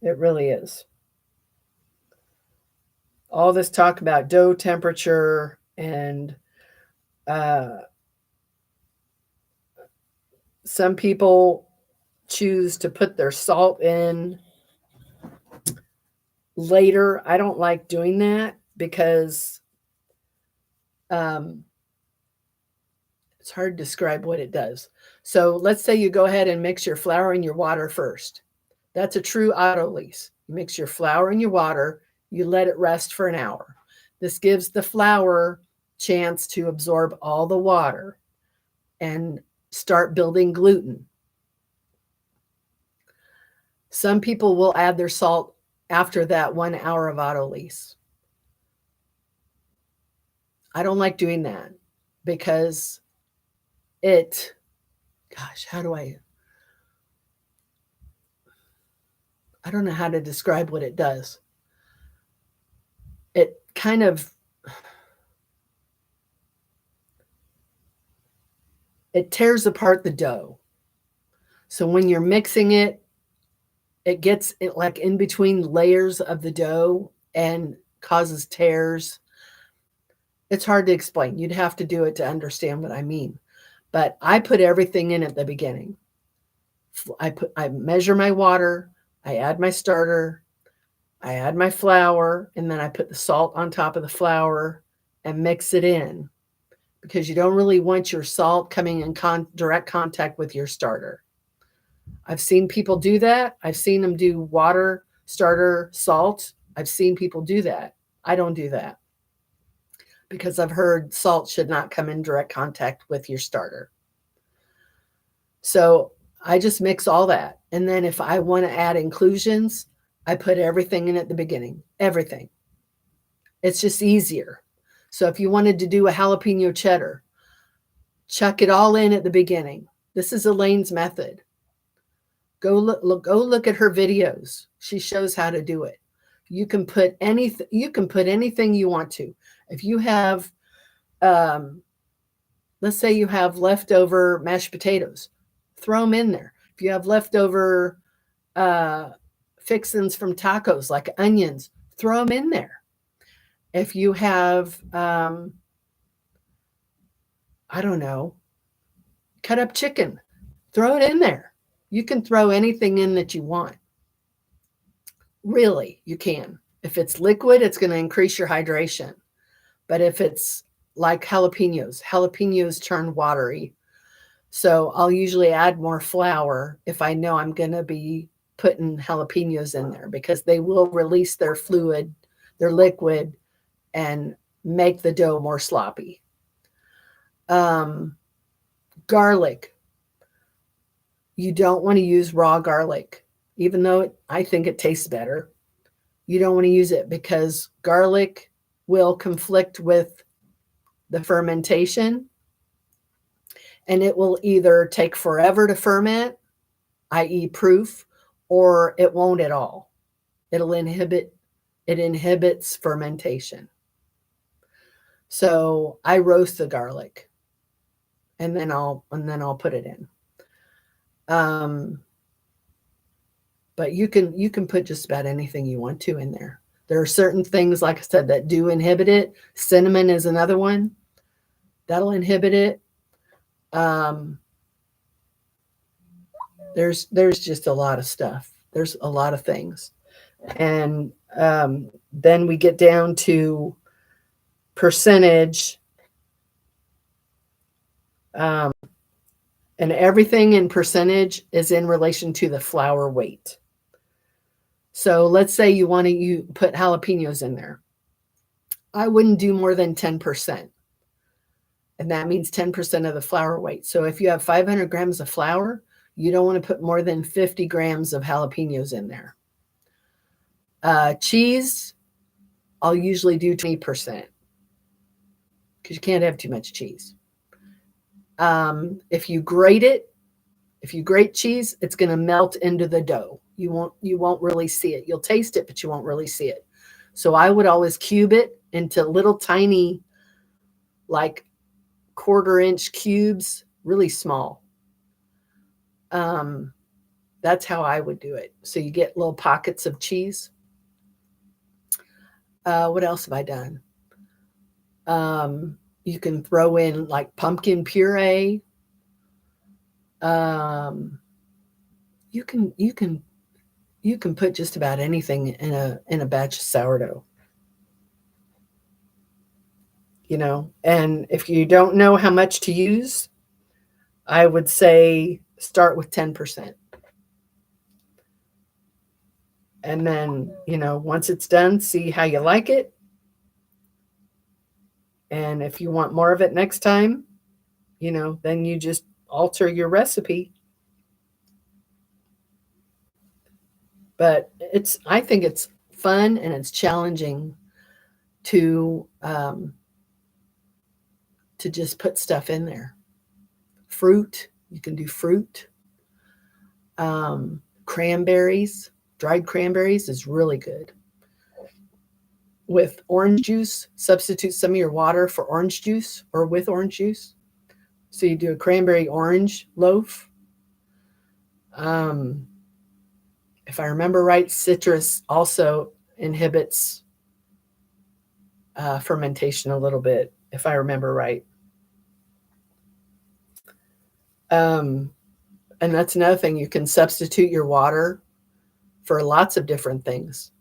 A: It really is. All this talk about dough temperature and some people choose to put their salt in later. I don't like doing that because it's hard to describe what it does. So let's say you go ahead and mix your flour and your water first. That's a true autolyse. You mix your flour and your water, you let it rest for an hour. This gives the flour chance to absorb all the water and start building gluten. Some people will add their salt after that 1 hour of autolyse. I don't like doing that because how do I don't know how to describe what it does. It kind of, it tears apart the dough. So when you're mixing it, it gets it like in between layers of the dough and causes tears. It's hard to explain. You'd have to do it to understand what I mean. But I put everything in at the beginning. I measure my water, I add my starter, I add my flour, and then I put the salt on top of the flour and mix it in because you don't really want your salt coming in direct contact with your starter. I've seen people do that. I've seen them do water, starter, salt. I've seen people do that. I don't do that because I've heard salt should not come in direct contact with your starter. So I just mix all that. And then if I want to add inclusions, I put everything in at the beginning. Everything. It's just easier. So if you wanted to do a jalapeno cheddar, chuck it all in at the beginning. This is Elaine's method. Go look at her videos. She shows how to do it. You can put anything you want to. If you have let's say you have leftover mashed potatoes, throw them in there. If you have leftover fixins from tacos like onions, throw them in there. If you have I don't know, cut up chicken, throw it in there. You can throw anything in that you want. Really, you can. If it's liquid, it's going to increase your hydration. But if it's like jalapenos turn watery. So I'll usually add more flour if I know I'm going to be putting jalapenos in there, because they will release their fluid, their liquid, and make the dough more sloppy. Garlic. You don't want to use raw garlic, even though I think it tastes better. You don't want to use it because garlic will conflict with the fermentation, and it will either take forever to ferment, i.e. proof, or it won't at all. It inhibits fermentation. So I roast the garlic, and then I'll put it in. But you can put just about anything you want to in there. There are certain things, like I said, that do inhibit it. Cinnamon is another one that'll inhibit it. There's just a lot of stuff. There's a lot of things. And then we get down to percentage. And everything in percentage is in relation to the flour weight. So let's say you want to put jalapenos in there. I wouldn't do more than 10%. And that means 10% of the flour weight. So if you have 500 grams of flour, you don't want to put more than 50 grams of jalapenos in there. Cheese, I'll usually do 20% because you can't have too much cheese. If you grate cheese, it's going to melt into the dough. You won't really see it. You'll taste it, but you won't really see it. So I would always cube it into little tiny, like 1/4-inch cubes, really small. That's how I would do it. So you get little pockets of cheese. What else have I done? You can throw in like pumpkin puree. You can put just about anything in a batch of sourdough. And if you don't know how much to use, I would say start with 10%. And then, once it's done, see how you like it. And if you want more of it next time, then you just alter your recipe. But I think it's fun and it's challenging to just put stuff in there. Fruit, you can do fruit. Cranberries, dried cranberries is really good. With orange juice, substitute some of your water for orange juice or with orange juice. So you do a cranberry orange loaf. If I remember right, citrus also inhibits fermentation a little bit, if I remember right. And that's another thing. You can substitute your water for lots of different things.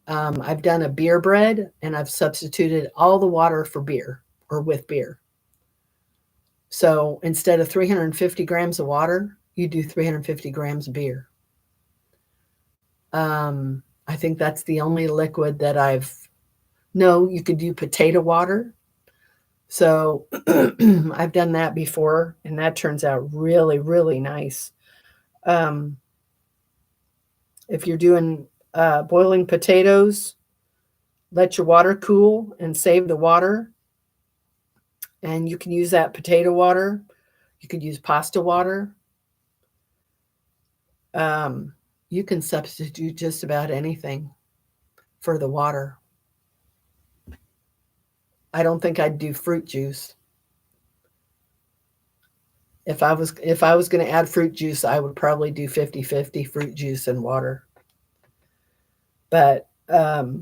A: I've done a beer bread, and I've substituted all the water for beer or with beer. So instead of 350 grams of water, you do 350 grams of beer. I think that's the only liquid that no, you could do potato water. So I've done that before, and that turns out really, really nice. If you're doing boiling potatoes, let your water cool and save the water. And you can use that potato water. You could use pasta water. You can substitute just about anything for the water. I don't think I'd do fruit juice. If I was going to add fruit juice, I would probably do 50-50 fruit juice and water. But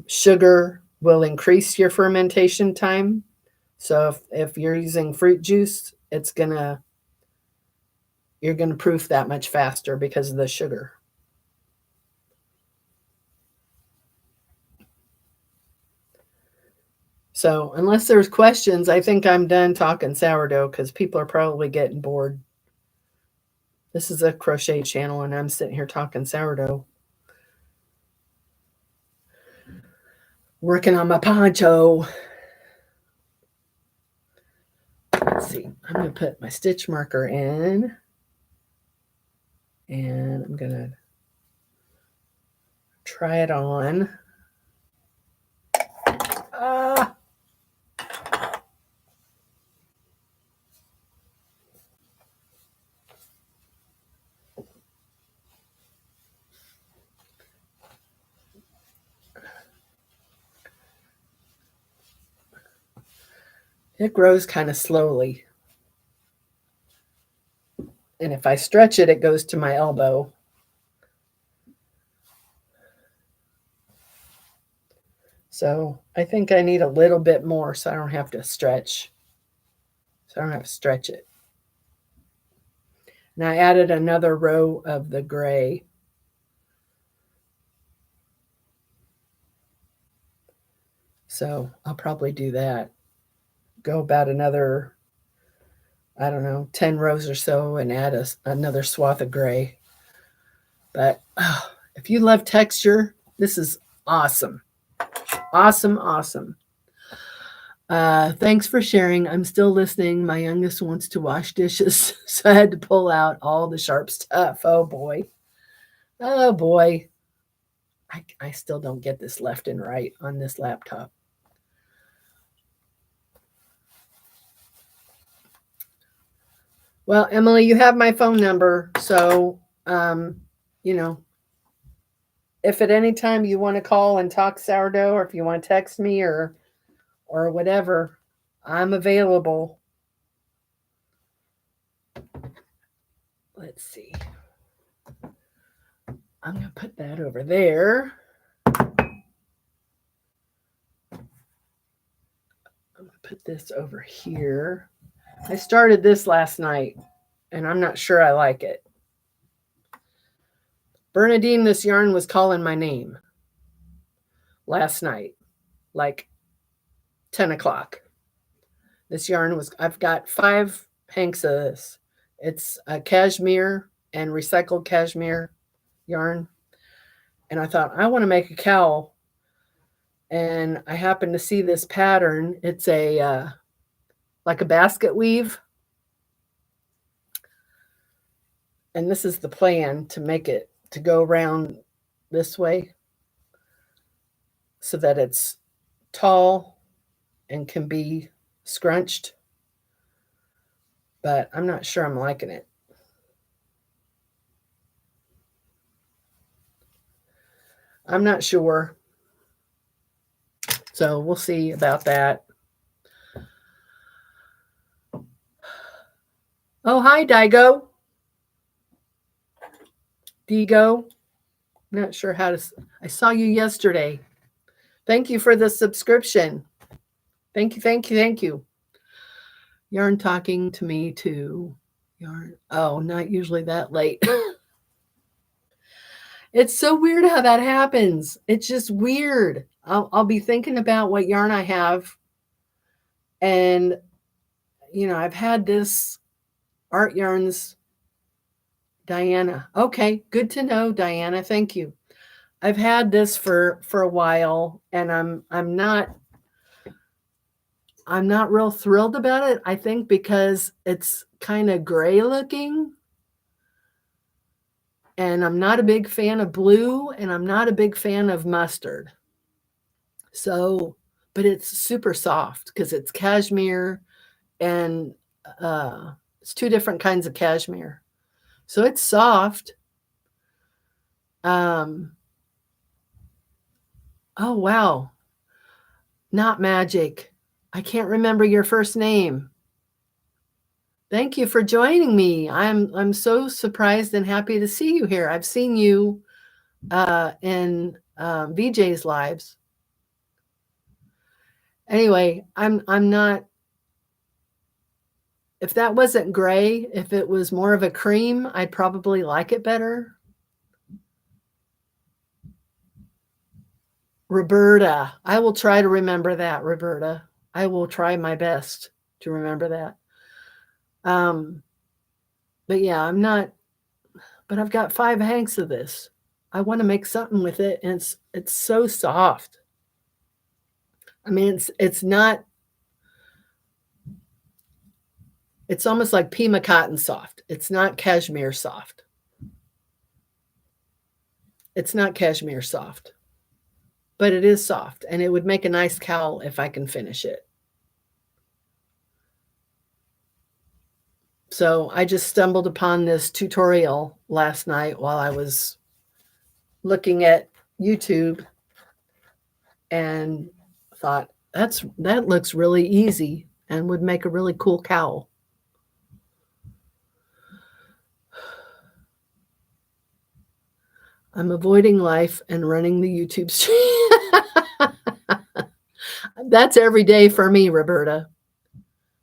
A: sugar will increase your fermentation time. So if you're using fruit juice, you're gonna proof that much faster because of the sugar. So unless there's questions, I think I'm done talking sourdough because people are probably getting bored. This is a crochet channel and I'm sitting here talking sourdough. Working on my poncho. Let's see. I'm going to put my stitch marker in. And I'm going to try it on. It grows kind of slowly. And if I stretch it, it goes to my elbow. So I think I need a little bit more so I don't have to stretch. So I don't have to stretch it. And I added another row of the gray. So I'll probably do that. Go about another, I don't know, 10 rows or so and add another swath of gray. But if you love texture, this is awesome. Awesome, awesome. Thanks for sharing. I'm still listening. My youngest wants to wash dishes, so I had to pull out all the sharp stuff. Oh boy. Oh boy. I still don't get this left and right on this laptop. Well, Emily, you have my phone number. So, if at any time you want to call and talk sourdough, or if you want to text me or whatever, I'm available. Let's see. I'm going to put that over there. I'm going to put this over here. I started this last night, and I'm not sure I like it. Bernadine, this yarn was calling my name last night, like 10 o'clock. This yarn I've got 5 hanks of this. It's a cashmere and recycled cashmere yarn. And I thought, I want to make a cowl. And I happened to see this pattern. It's like a basket weave. And this is the plan to make it to go around this way so that it's tall and can be scrunched. But I'm not sure I'm liking it. I'm not sure. So we'll see about that. Oh, hi, Digo. Digo. Not sure how to. I saw you yesterday. Thank you for the subscription. Thank you, thank you, thank you. Yarn talking to me too. Yarn. Oh, not usually that late. It's so weird how that happens. It's just weird. I'll be thinking about what yarn I have. And, I've had this Art Yarns Diana. Okay, good to know, Diana. Thank you. I've had this for a while, and I'm not I'm not real thrilled about it, I think, because it's kind of gray looking. And I'm not a big fan of blue, and I'm not a big fan of mustard. So, but it's super soft because it's cashmere, and it's two different kinds of cashmere. So it's soft. Oh, wow. Not Magic. I can't remember your first name. Thank you for joining me. I'm so surprised and happy to see you here. I've seen you in VJ's lives. Anyway, I'm not. If that wasn't gray, if it was more of a cream, I'd probably like it better. Roberta. I will try to remember that, Roberta. I will try my best to remember that. But yeah, I'm not, but I've got 5 hanks of this. I want to make something with it, and it's so soft. I mean, it's not, it's almost like Pima cotton soft. It's not cashmere soft. It's not cashmere soft, but it is soft, and it would make a nice cowl if I can finish it. So I just stumbled upon this tutorial last night while I was looking at YouTube and thought, that looks really easy and would make a really cool cowl. I'm avoiding life and running the YouTube stream. That's every day for me, Roberta.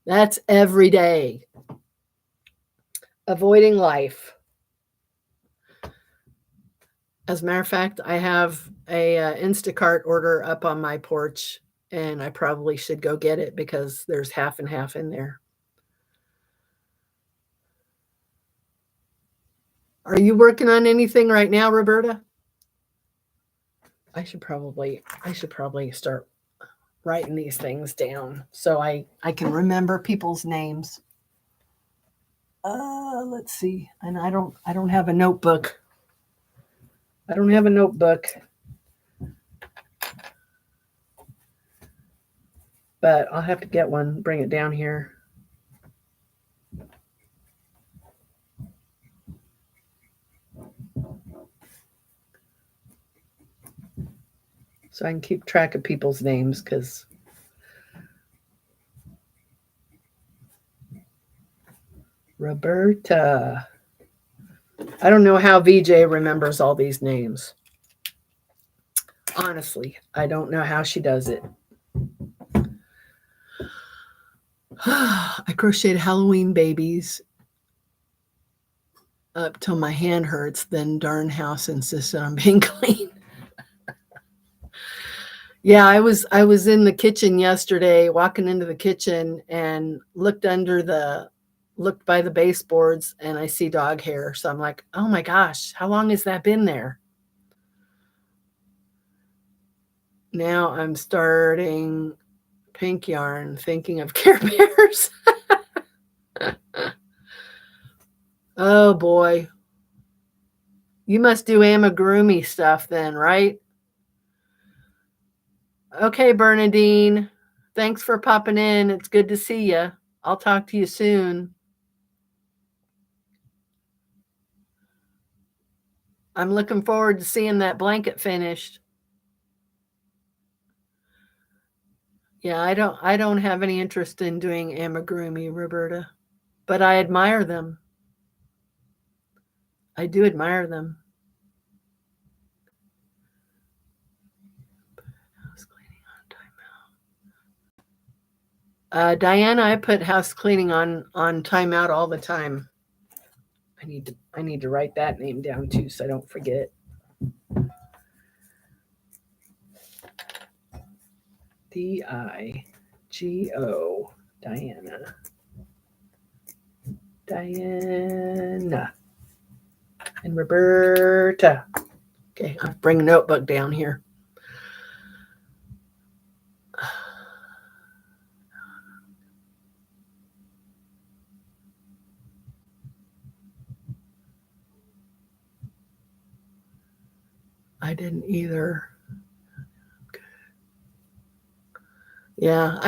A: That's every day. Avoiding life. As a matter of fact, I have a Instacart order up on my porch, and I probably should go get it because there's half and half in there. Are you working on anything right now, Roberta? I should probably start writing these things down so I can remember people's names. Let's see. And I don't have a notebook. I don't have a notebook. But I'll have to get one, bring it down here. So I can keep track of people's names, because Roberta. I don't know how VJ remembers all these names. Honestly, I don't know how she does it. I crocheted Halloween babies up till my hand hurts. Then darn house insisted on being clean. Yeah, I was in the kitchen yesterday, walking into the kitchen, and looked by the baseboards, and I see dog hair. So I'm like, oh my gosh, how long has that been there? Now I'm starting pink yarn, thinking of Care Bears. Oh boy. You must do amigurumi stuff then, right? Okay, Bernadine. Thanks for popping in. It's good to see you. I'll talk to you soon. I'm looking forward to seeing that blanket finished. Yeah, I don't have any interest in doing amigurumi, Roberta, but I admire them. I do admire them. House cleaning on timeout. Diana, I put house cleaning on timeout all the time. I need to write that name down too, so I don't forget. DIGO, Diana. Diana. And Roberta. Okay, I'll bring a notebook down here. I didn't either. Yeah,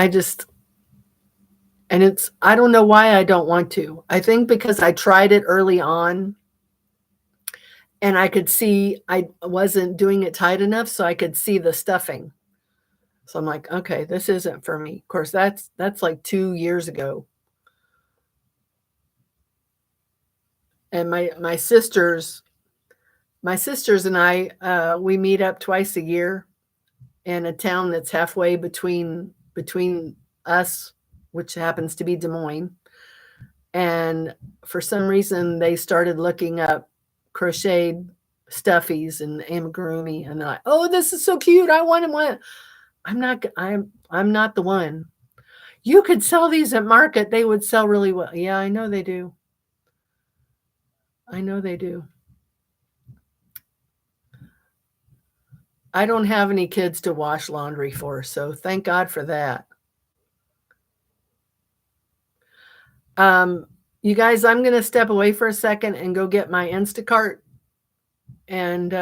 A: and I don't know why I don't want to. I think because I tried it early on and I could see I wasn't doing it tight enough, so I could see the stuffing. So I'm like, okay, this isn't for me. Of course, that's like 2 years ago. And my sisters and I, we meet up twice a year in a town that's halfway between us, which happens to be Des Moines. And for some reason, they started looking up crocheted stuffies and amigurumi, and they're like, "Oh, this is so cute! I want one." I'm not the one. You could sell these at market; they would sell really well. Yeah, I know they do. I know they do. I don't have any kids to wash laundry for, so thank God for that. Um, you guys, I'm going to step away for a second and go get my Instacart and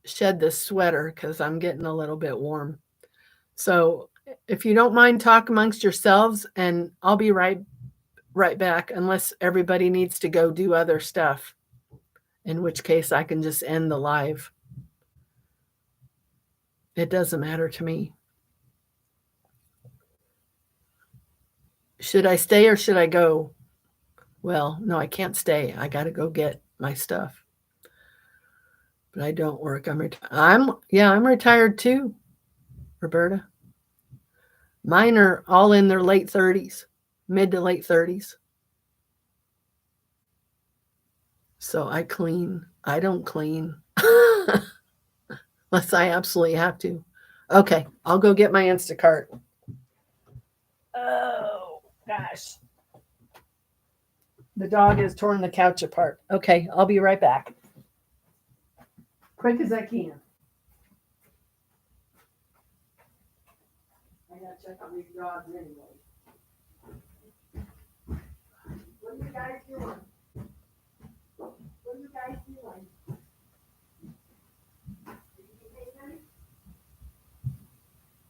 A: shed this sweater because I'm getting a little bit warm. So if you don't mind, talk amongst yourselves, and I'll be right back unless everybody needs to go do other stuff, in which case I can just end the live. It doesn't matter to me. Should I stay or should I go? Well, no, I can't stay. I got to go get my stuff. But I don't work. I'm retired too, Roberta. Mine are all in their late 30s, mid to late 30s. So I clean. I don't clean unless I absolutely have to. Okay, I'll go get my Instacart. Oh, gosh. The dog has torn the couch apart. Okay, I'll be right back. Quick as I can. I gotta check on these dogs anyway. What are you guys doing? What are you guys doing? Are you behaving?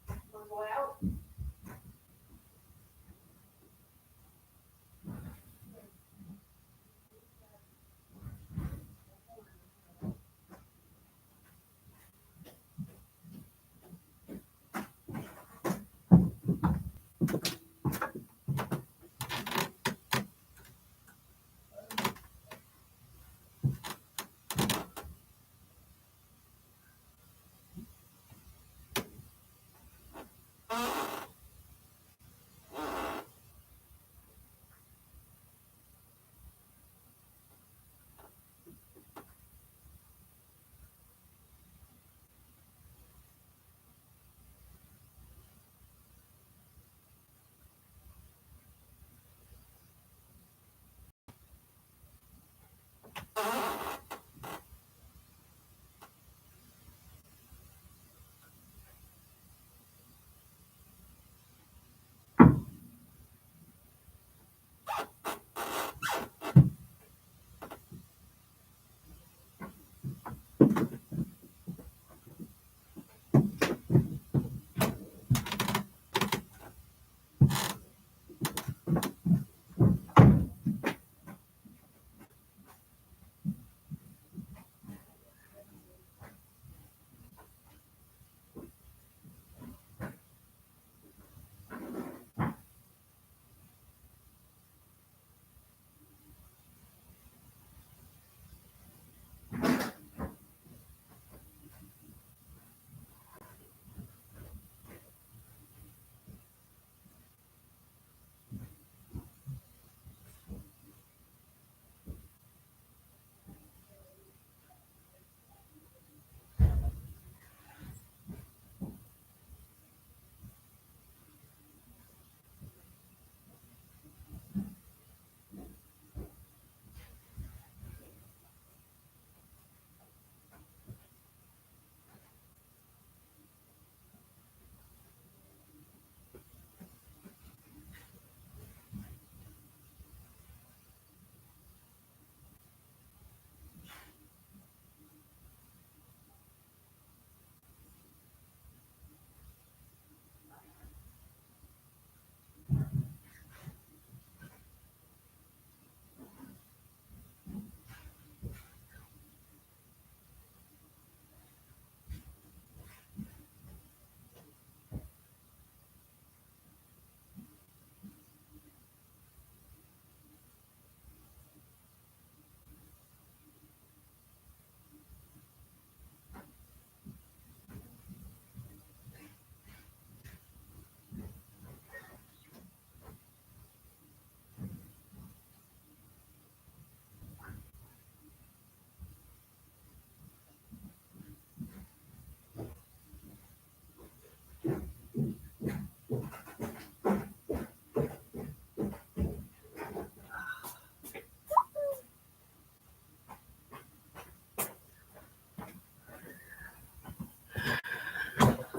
A: Want to go out?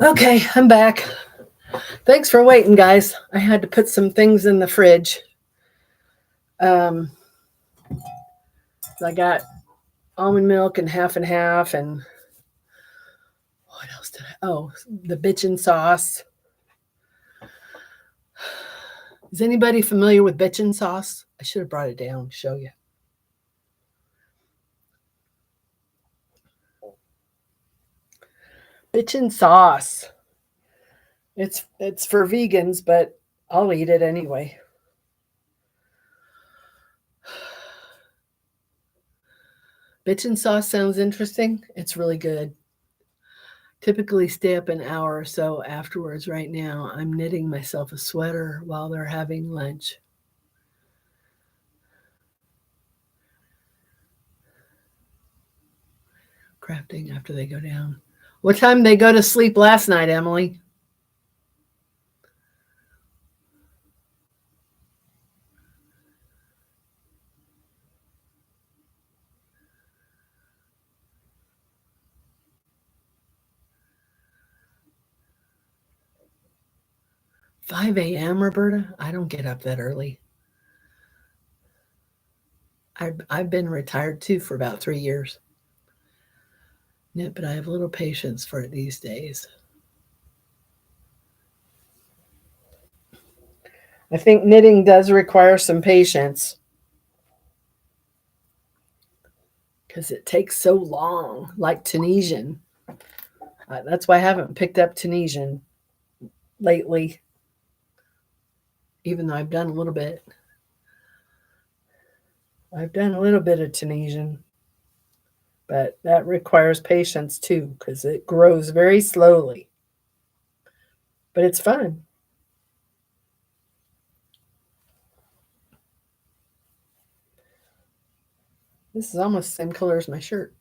A: Okay, I'm back. Thanks for waiting, guys. I had to put some things in the fridge. Um, I got almond milk and half, and what else did I? Oh, the bitchin' sauce. Is anybody familiar with bitchin' sauce? I should have brought it down to show you. Bitchin' sauce. It's for vegans, but I'll eat it anyway. Bitchin' sauce sounds interesting. It's really good. Typically stay up an hour or so afterwards. Right now, I'm knitting myself a sweater while they're having lunch. Crafting after they go down. What time they go to sleep last night, Emily? Five a.m., Roberta? I don't get up that early. I've been retired too for about 3 years. Yeah, but I have little patience for it these days. I think knitting does require some patience because it takes so long, like Tunisian. That's why I haven't picked up Tunisian lately, even though I've done a little bit. I've done a little bit of Tunisian, but that requires patience too because it grows very slowly. But it's fun. This is almost the same color as my shirt.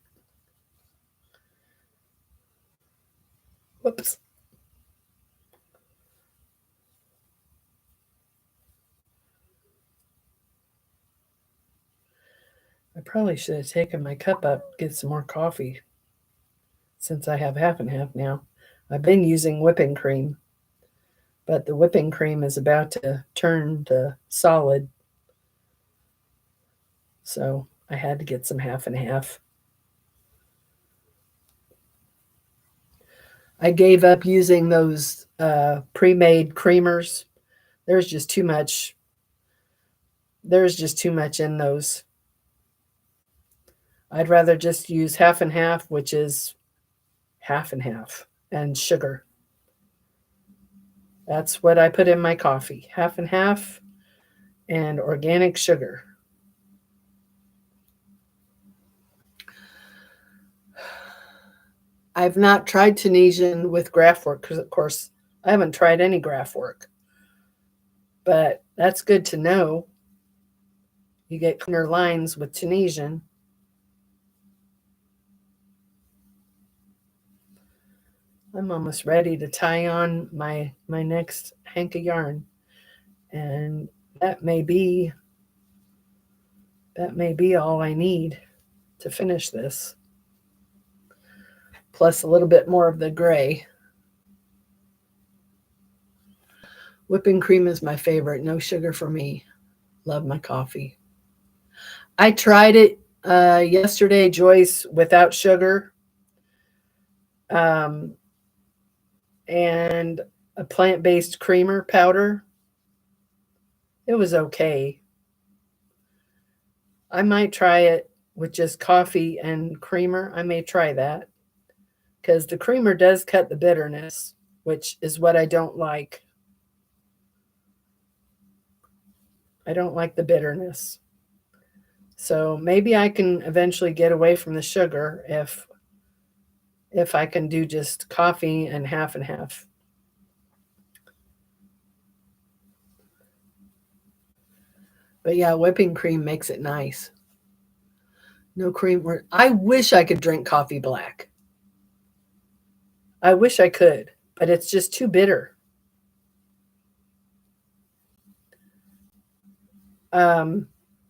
A: Whoops. I probably should have taken my cup up, get some more coffee, since I have half and half now. I've been using whipping cream, but the whipping cream is about to turn to solid, so I had to get some half and half. I gave up using those pre-made creamers. There's just too much. There's just too much in those. I'd rather just use half and half, which is half and half, and sugar. That's what I put in my coffee, half and half, and organic sugar. I've not tried Tunisian with graph work because, of course, I haven't tried any graph work. But that's good to know. You get cleaner lines with Tunisian. I'm almost ready to tie on my next hank of yarn, and that may be all I need to finish this. Plus a little bit more of the gray. Whipping cream is my favorite. No sugar for me. Love my coffee. I tried it yesterday, Joyce, without sugar, um, and a plant-based creamer powder. It was okay. I might try it with just coffee and creamer. I may try that because the creamer does cut the bitterness, which is what I don't like. I don't like the bitterness. So maybe I can eventually get away from the sugar if I can do just coffee and half. But yeah, whipping cream makes it nice. No cream. I wish I could drink coffee black. I wish I could, but it's just too bitter.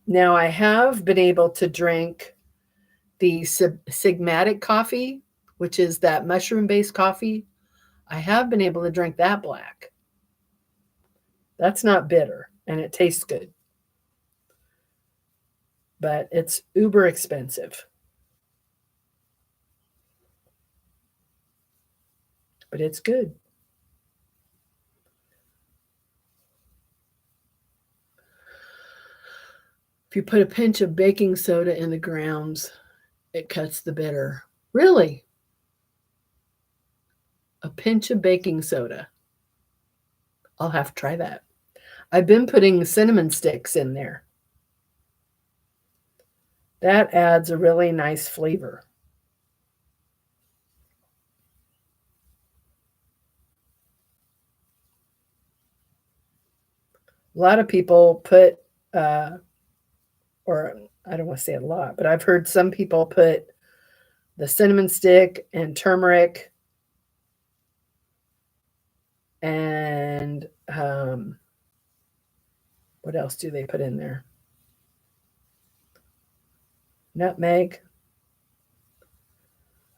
A: Now I have been able to drink the Sigmatic coffee, which is that mushroom-based coffee. I have been able to drink that black. That's not bitter, and it tastes good. But it's uber expensive. But it's good. If you put a pinch of baking soda in the grounds, it cuts the bitter. Really? A pinch of baking soda. I'll have to try that. I've been putting cinnamon sticks in there. That adds a really nice flavor. A lot of people put, or I don't want to say a lot, but I've heard some people put the cinnamon stick and turmeric and what else do they put in there? Nutmeg.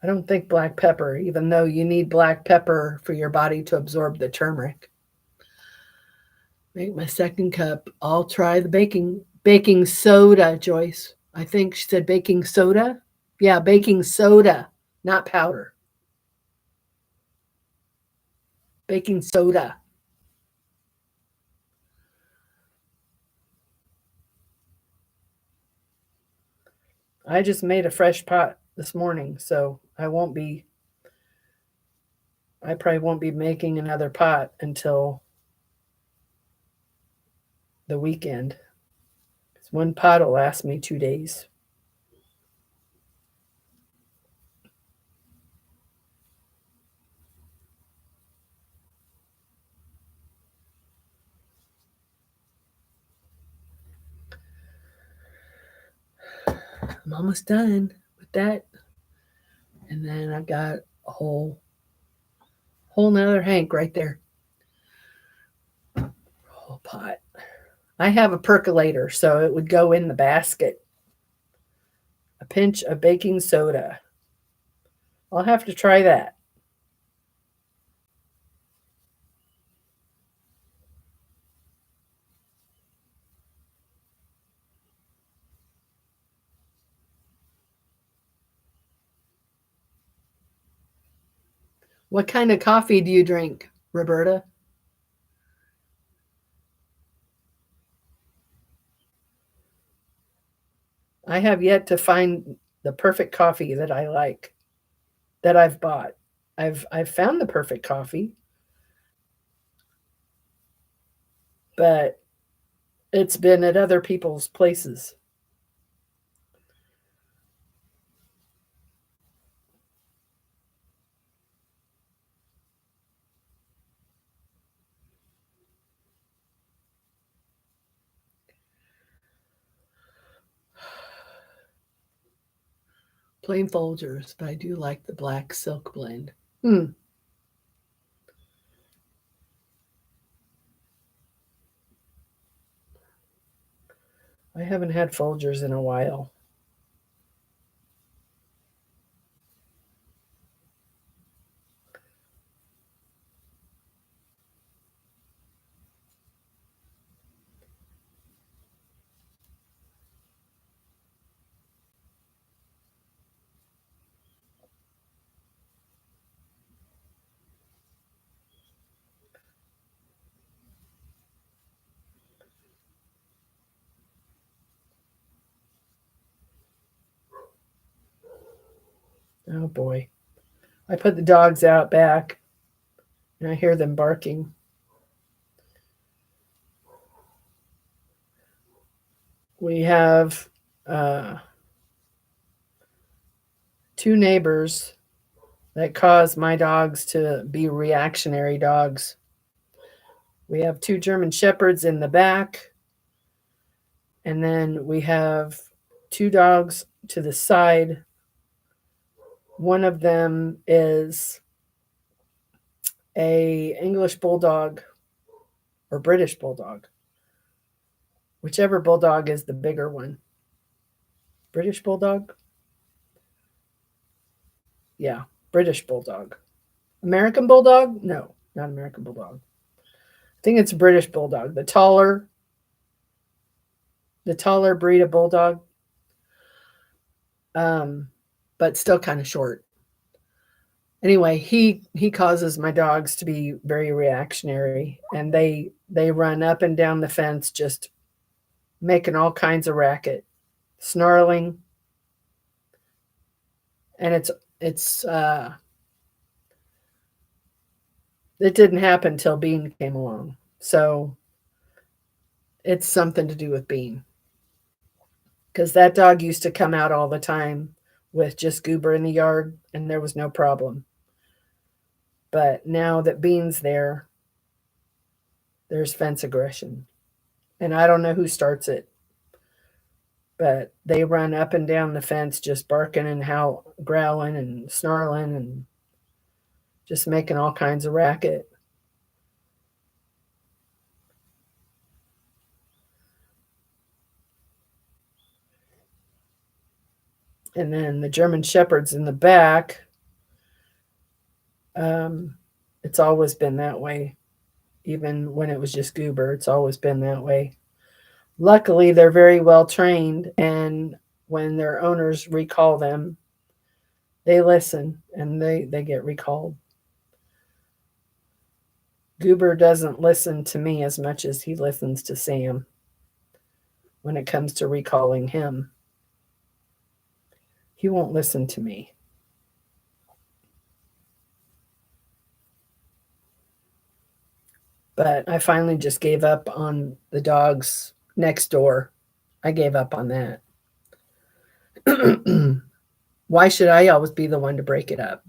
A: I don't think black pepper, even though you need black pepper for your body to absorb the turmeric. Make my second cup. I'll try the baking soda, Joyce. I think she said baking soda. Yeah, baking soda, not powder. Baking soda. I just made a fresh pot this morning, so I probably won't be making another pot until the weekend. One pot will last me 2 days. I'm almost done with that. And then I've got a whole nother hank right there. Whole pot. I have a percolator, so it would go in the basket. A pinch of baking soda. I'll have to try that. What kind of coffee do you drink, Roberta? I have yet to find the perfect coffee that I like, that I've bought. I've found the perfect coffee, but it's been at other people's places. Plain Folgers, but I do like the black silk blend. I haven't had Folgers in a while. Oh boy. I put the dogs out back and I hear them barking. We have two neighbors that cause my dogs to be reactionary dogs. We have two German Shepherds in the back, and then we have two dogs to the side. One of them is a English bulldog or British bulldog, whichever bulldog is the bigger one. British bulldog? Yeah, British bulldog. American Bulldog? No, not American Bulldog. I think it's a British Bulldog. The taller breed of Bulldog, um, but still kind of short. Anyway, he causes my dogs to be very reactionary, and they run up and down the fence just making all kinds of racket, snarling, and it's it didn't happen till Bean came along. So it's something to do with Bean. Because that dog used to come out all the time with just Goober in the yard, and there was no problem. But now that Bean's there, there's fence aggression. And I don't know who starts it, but they run up and down the fence just barking and growling and snarling and just making all kinds of racket. And then the German Shepherds in the back, it's always been that way. Even when it was just Goober, it's always been that way. Luckily, they're very well trained, and when their owners recall them, they listen and they get recalled. Goober doesn't listen to me as much as he listens to Sam when it comes to recalling him. He won't listen to me. But I finally just gave up on the dogs next door. I gave up on that. Why should I always be the one to break it up?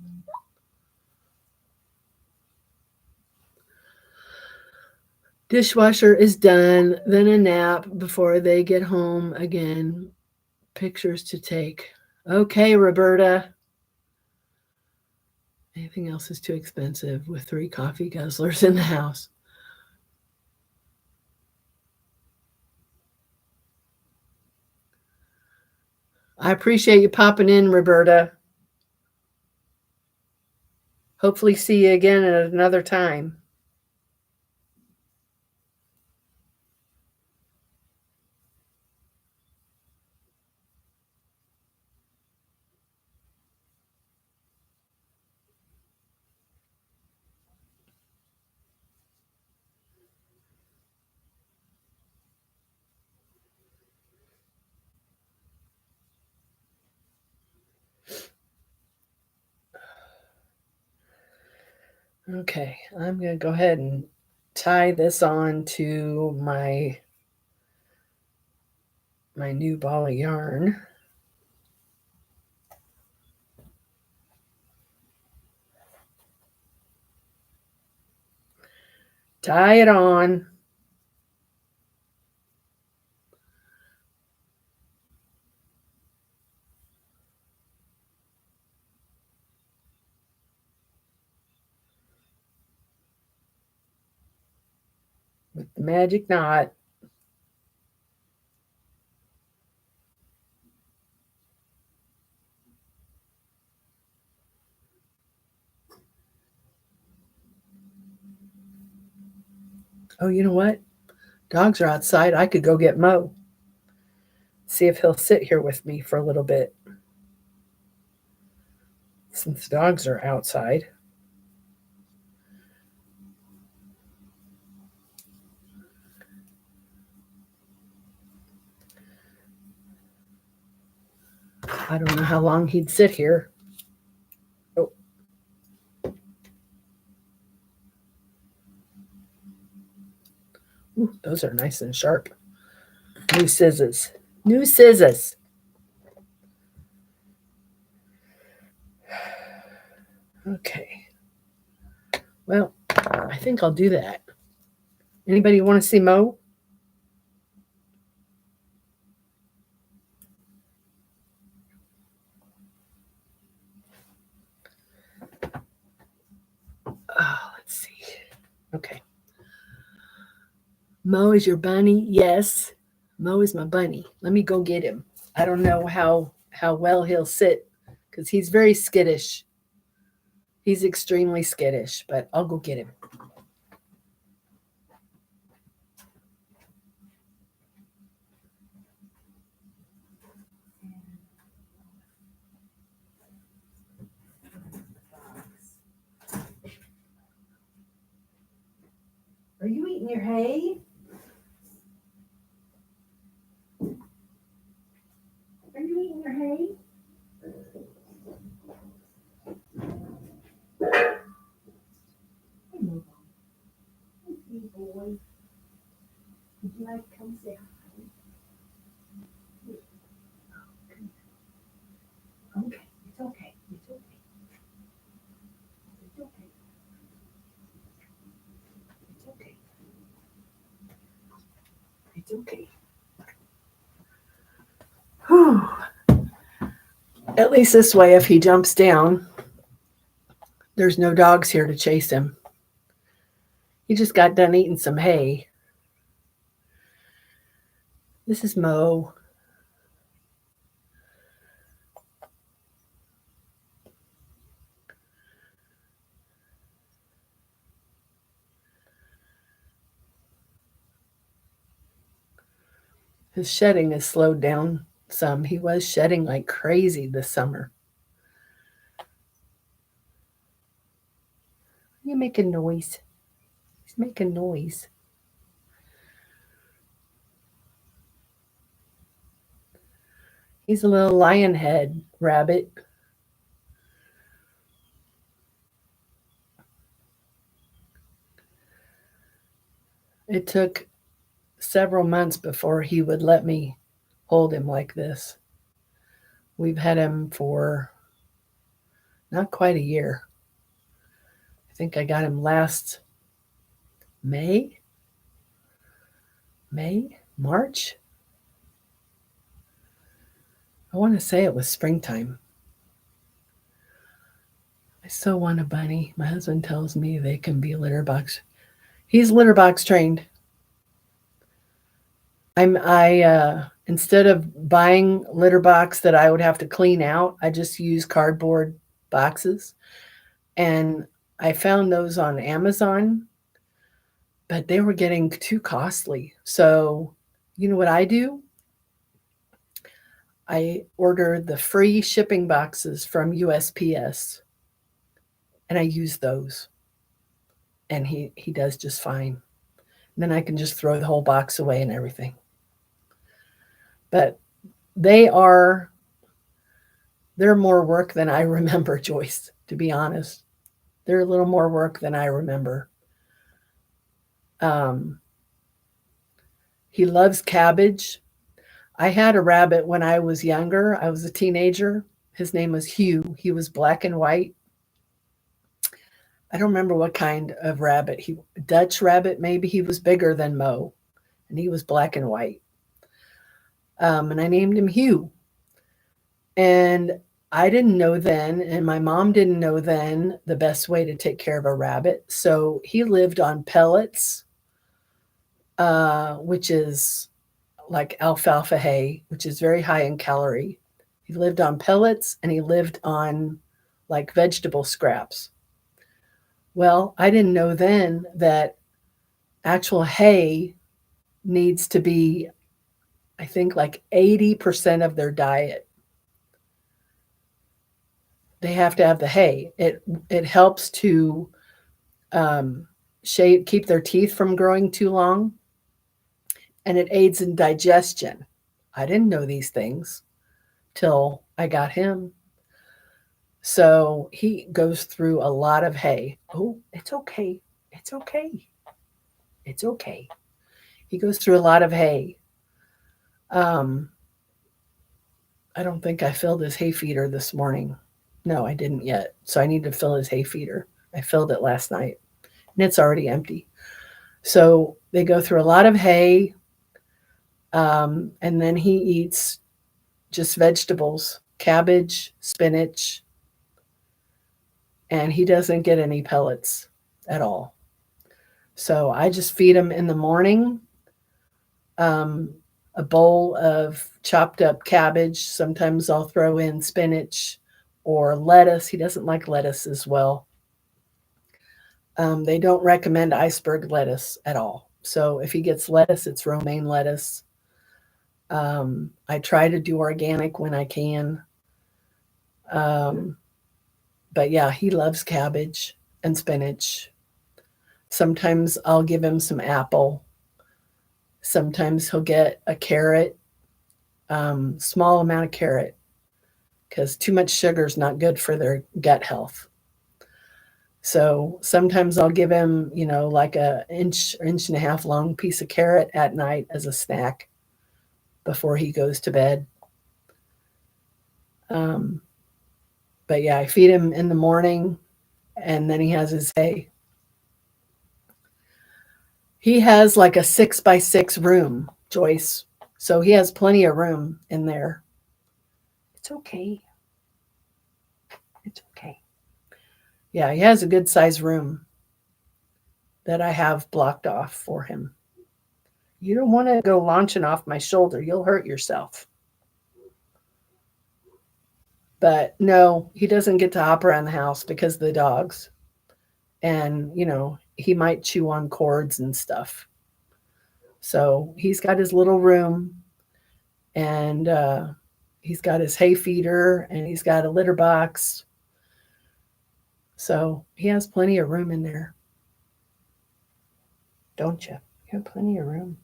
A: Dishwasher is done, then a nap before they get home again. Pictures to take. Okay, Roberta. Anything else is too expensive with 3 coffee guzzlers in the house. I appreciate you popping in, Roberta. Hopefully see you again at another time. Okay, I'm going to go ahead and tie this on to my new ball of yarn. Tie it on. With the magic knot. Oh, you know what? Dogs are outside. I could go get Mo. See if he'll sit here with me for a little bit. Since dogs are outside. I don't know how long he'd sit here. Oh. Ooh, those are nice and sharp. New scissors. New scissors. Okay. Well, I think I'll do that. Anybody want to see Mo? Let's see. Okay. Mo is your bunny? Yes. Mo is my bunny. Let me go get him. I don't know how well he'll sit because he's very skittish. He's extremely skittish, but I'll go get him. Are you eating your hay? Are you eating your hay? Hey, move on. Hey, boy. Would you like to come say hi? Okay, it's okay. It's okay. It's okay. It's okay. It's okay. Whew. At least this way, if he jumps down, there's no dogs here to chase him. He just got done eating some hay. This is Mo. His shedding has slowed down some. He was shedding like crazy this summer. You're making noise. He's making noise. He's a little lion head rabbit. It took several months before he would let me hold him like this. We've had him for not quite a year. I think I got him last March. I want to say it was springtime. I so want a bunny. My husband tells me they can be litter box. He's litter box trained. I instead of buying litter box that I would have to clean out, I just use cardboard boxes. And I found those on Amazon, but they were getting too costly. So, you know what I do? I order the free shipping boxes from USPS and I use those. And he does just fine. And then I can just throw the whole box away and everything. But they're more work than I remember, Joyce, to be honest. They're a little more work than I remember. He loves cabbage. I had a rabbit when I was younger. I was a teenager. His name was Hugh. He was black and white. I don't remember what kind of rabbit. Dutch rabbit, maybe. He was bigger than Mo, and he was black and white. And I named him Hugh. And I didn't know then, and my mom didn't know then, the best way to take care of a rabbit. So he lived on pellets, which is like alfalfa hay, which is very high in calorie. He lived on pellets and he lived on like vegetable scraps. Well, I didn't know then that actual hay needs to be, I think, like 80% of their diet. They have to have the hay. It helps to keep their teeth from growing too long, and it aids in digestion. I didn't know these things till I got him. So he goes through a lot of hay. Oh, it's okay. It's okay. It's okay. He goes through a lot of hay. I don't think I filled his hay feeder this morning. No, I didn't yet. So I need to fill his hay feeder. I filled it last night and it's already empty. So they go through a lot of hay. And then he eats just vegetables, cabbage, spinach, and he doesn't get any pellets at all. So I just feed him in the morning a bowl of chopped up cabbage. Sometimes I'll throw in spinach or lettuce. He doesn't like lettuce as well. They don't recommend iceberg lettuce at all. So if he gets lettuce, it's romaine lettuce. I try to do organic when I can. Um, but yeah, he loves cabbage and spinach. Sometimes I'll give him some apple. Sometimes he'll get a carrot, small amount of carrot, because too much sugar is not good for their gut health. So sometimes I'll give him, like a inch and a half long piece of carrot at night as a snack before he goes to bed. Um, but yeah, I feed him in the morning, and then he has his hay. He has like a 6 by 6 room, Joyce. So he has plenty of room in there. It's okay. It's okay. Yeah, he has a good size room that I have blocked off for him. You don't want to go launching off my shoulder. You'll hurt yourself. But no, he doesn't get to hop around the house because of the dogs. And, he might chew on cords and stuff. So he's got his little room, and he's got his hay feeder, and he's got a litter box. So he has plenty of room in there. Don't you? You have plenty of room.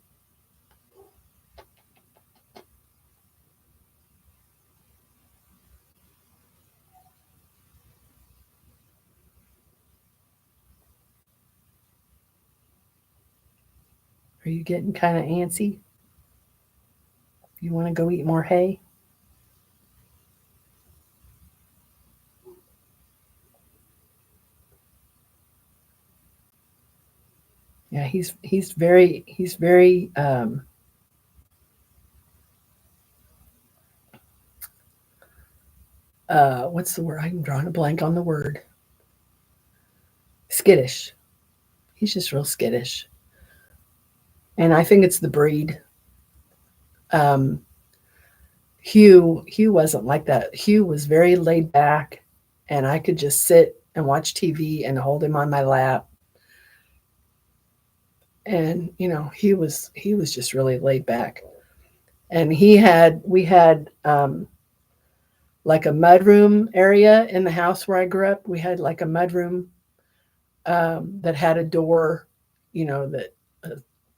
A: Are you getting kind of antsy? You want to go eat more hay? Yeah, he's very what's the word? I'm drawing a blank on the word. Skittish. He's just real skittish. And I think it's the breed. Um, Hugh wasn't like that. Hugh was very laid back, and I could just sit and watch TV and hold him on my lap. And he was just really laid back. And we had like a mudroom area in the house where I grew up. We had like a mudroom that had a door, that a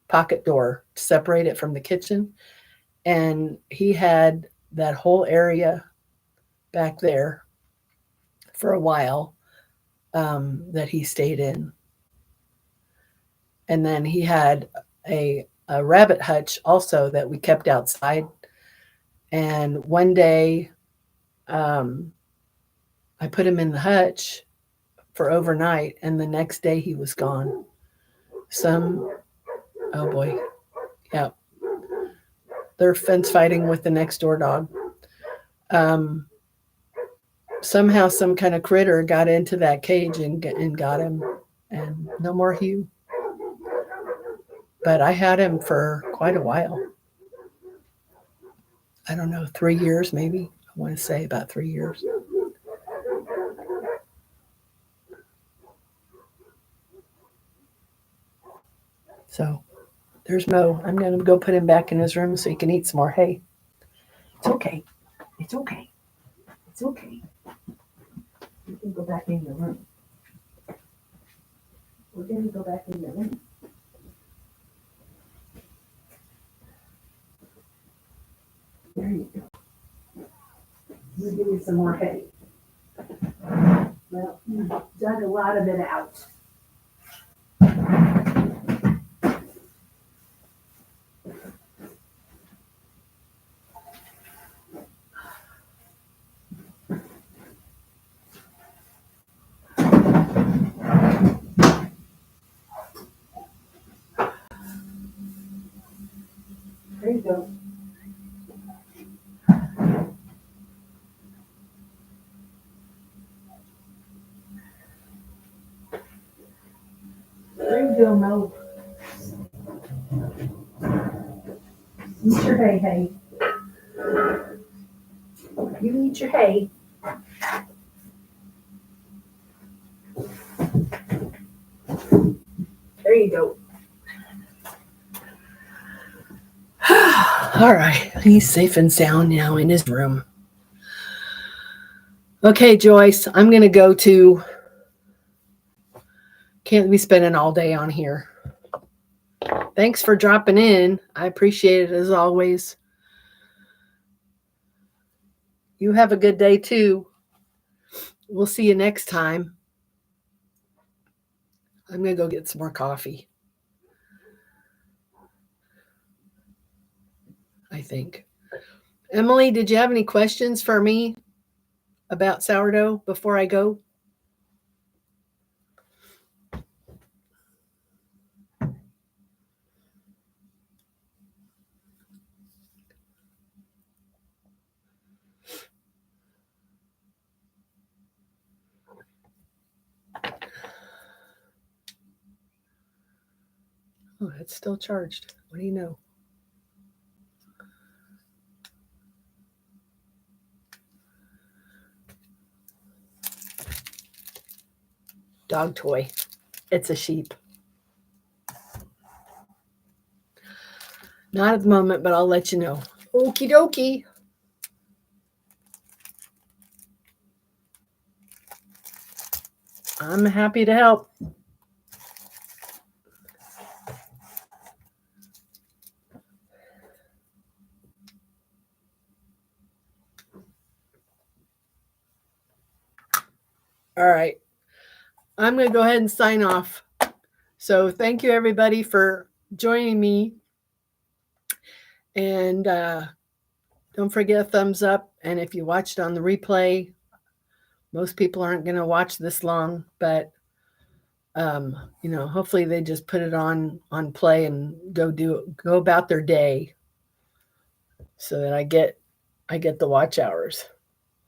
A: pocket door to separate it from the kitchen. And he had that whole area back there for a while that he stayed in. And then he had a rabbit hutch also that we kept outside. And one day, I put him in the hutch for overnight, and the next day he was gone. Oh boy, yeah, they're fence fighting with the next door dog. Somehow some kind of critter got into that cage and got him, and no more Hugh. But I had him for quite a while. I don't know, 3 years maybe. I want to say about 3 years. So there's Mo. I'm going to go put him back in his room so he can eat some more hay. It's okay. It's okay. It's okay. You can go back in your room. We're going to go back in your room. There you go. We'll give you some more hay. Well, you dug a lot of it out. There you go. There you go, Mo. Eat your hay, hay. You eat your hay. you go. All right. He's safe and sound now in his room. Okay, Joyce, I'm going to go to. Can't be spending all day on here. Thanks for dropping in. I appreciate it as always. You have a good day too. We'll see you next time. I'm going to go get some more coffee, I think. Emily, did you have any questions for me about sourdough before I go? Oh, it's still charged. What do you know? Dog toy. It's a sheep. Not at the moment, but I'll let you know. Okie dokie. I'm happy to help. All right. I'm going to go ahead and sign off. So thank you, everybody, for joining me. And don't forget a thumbs up. And if you watched on the replay, most people aren't going to watch this long, but hopefully they just put it on play and go about their day so that I get the watch hours.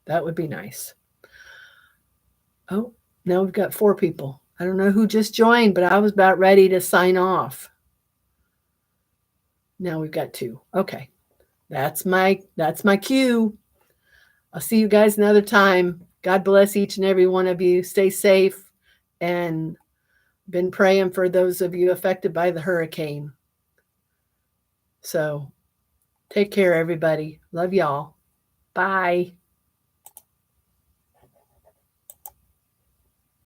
A: That would be nice. Oh, now we've got 4 people. I don't know who just joined, but I was about ready to sign off. Now we've got 2. Okay. That's my cue. I'll see you guys another time. God bless each and every one of you. Stay safe, and been praying for those of you affected by the hurricane. So take care, everybody. Love y'all. Bye.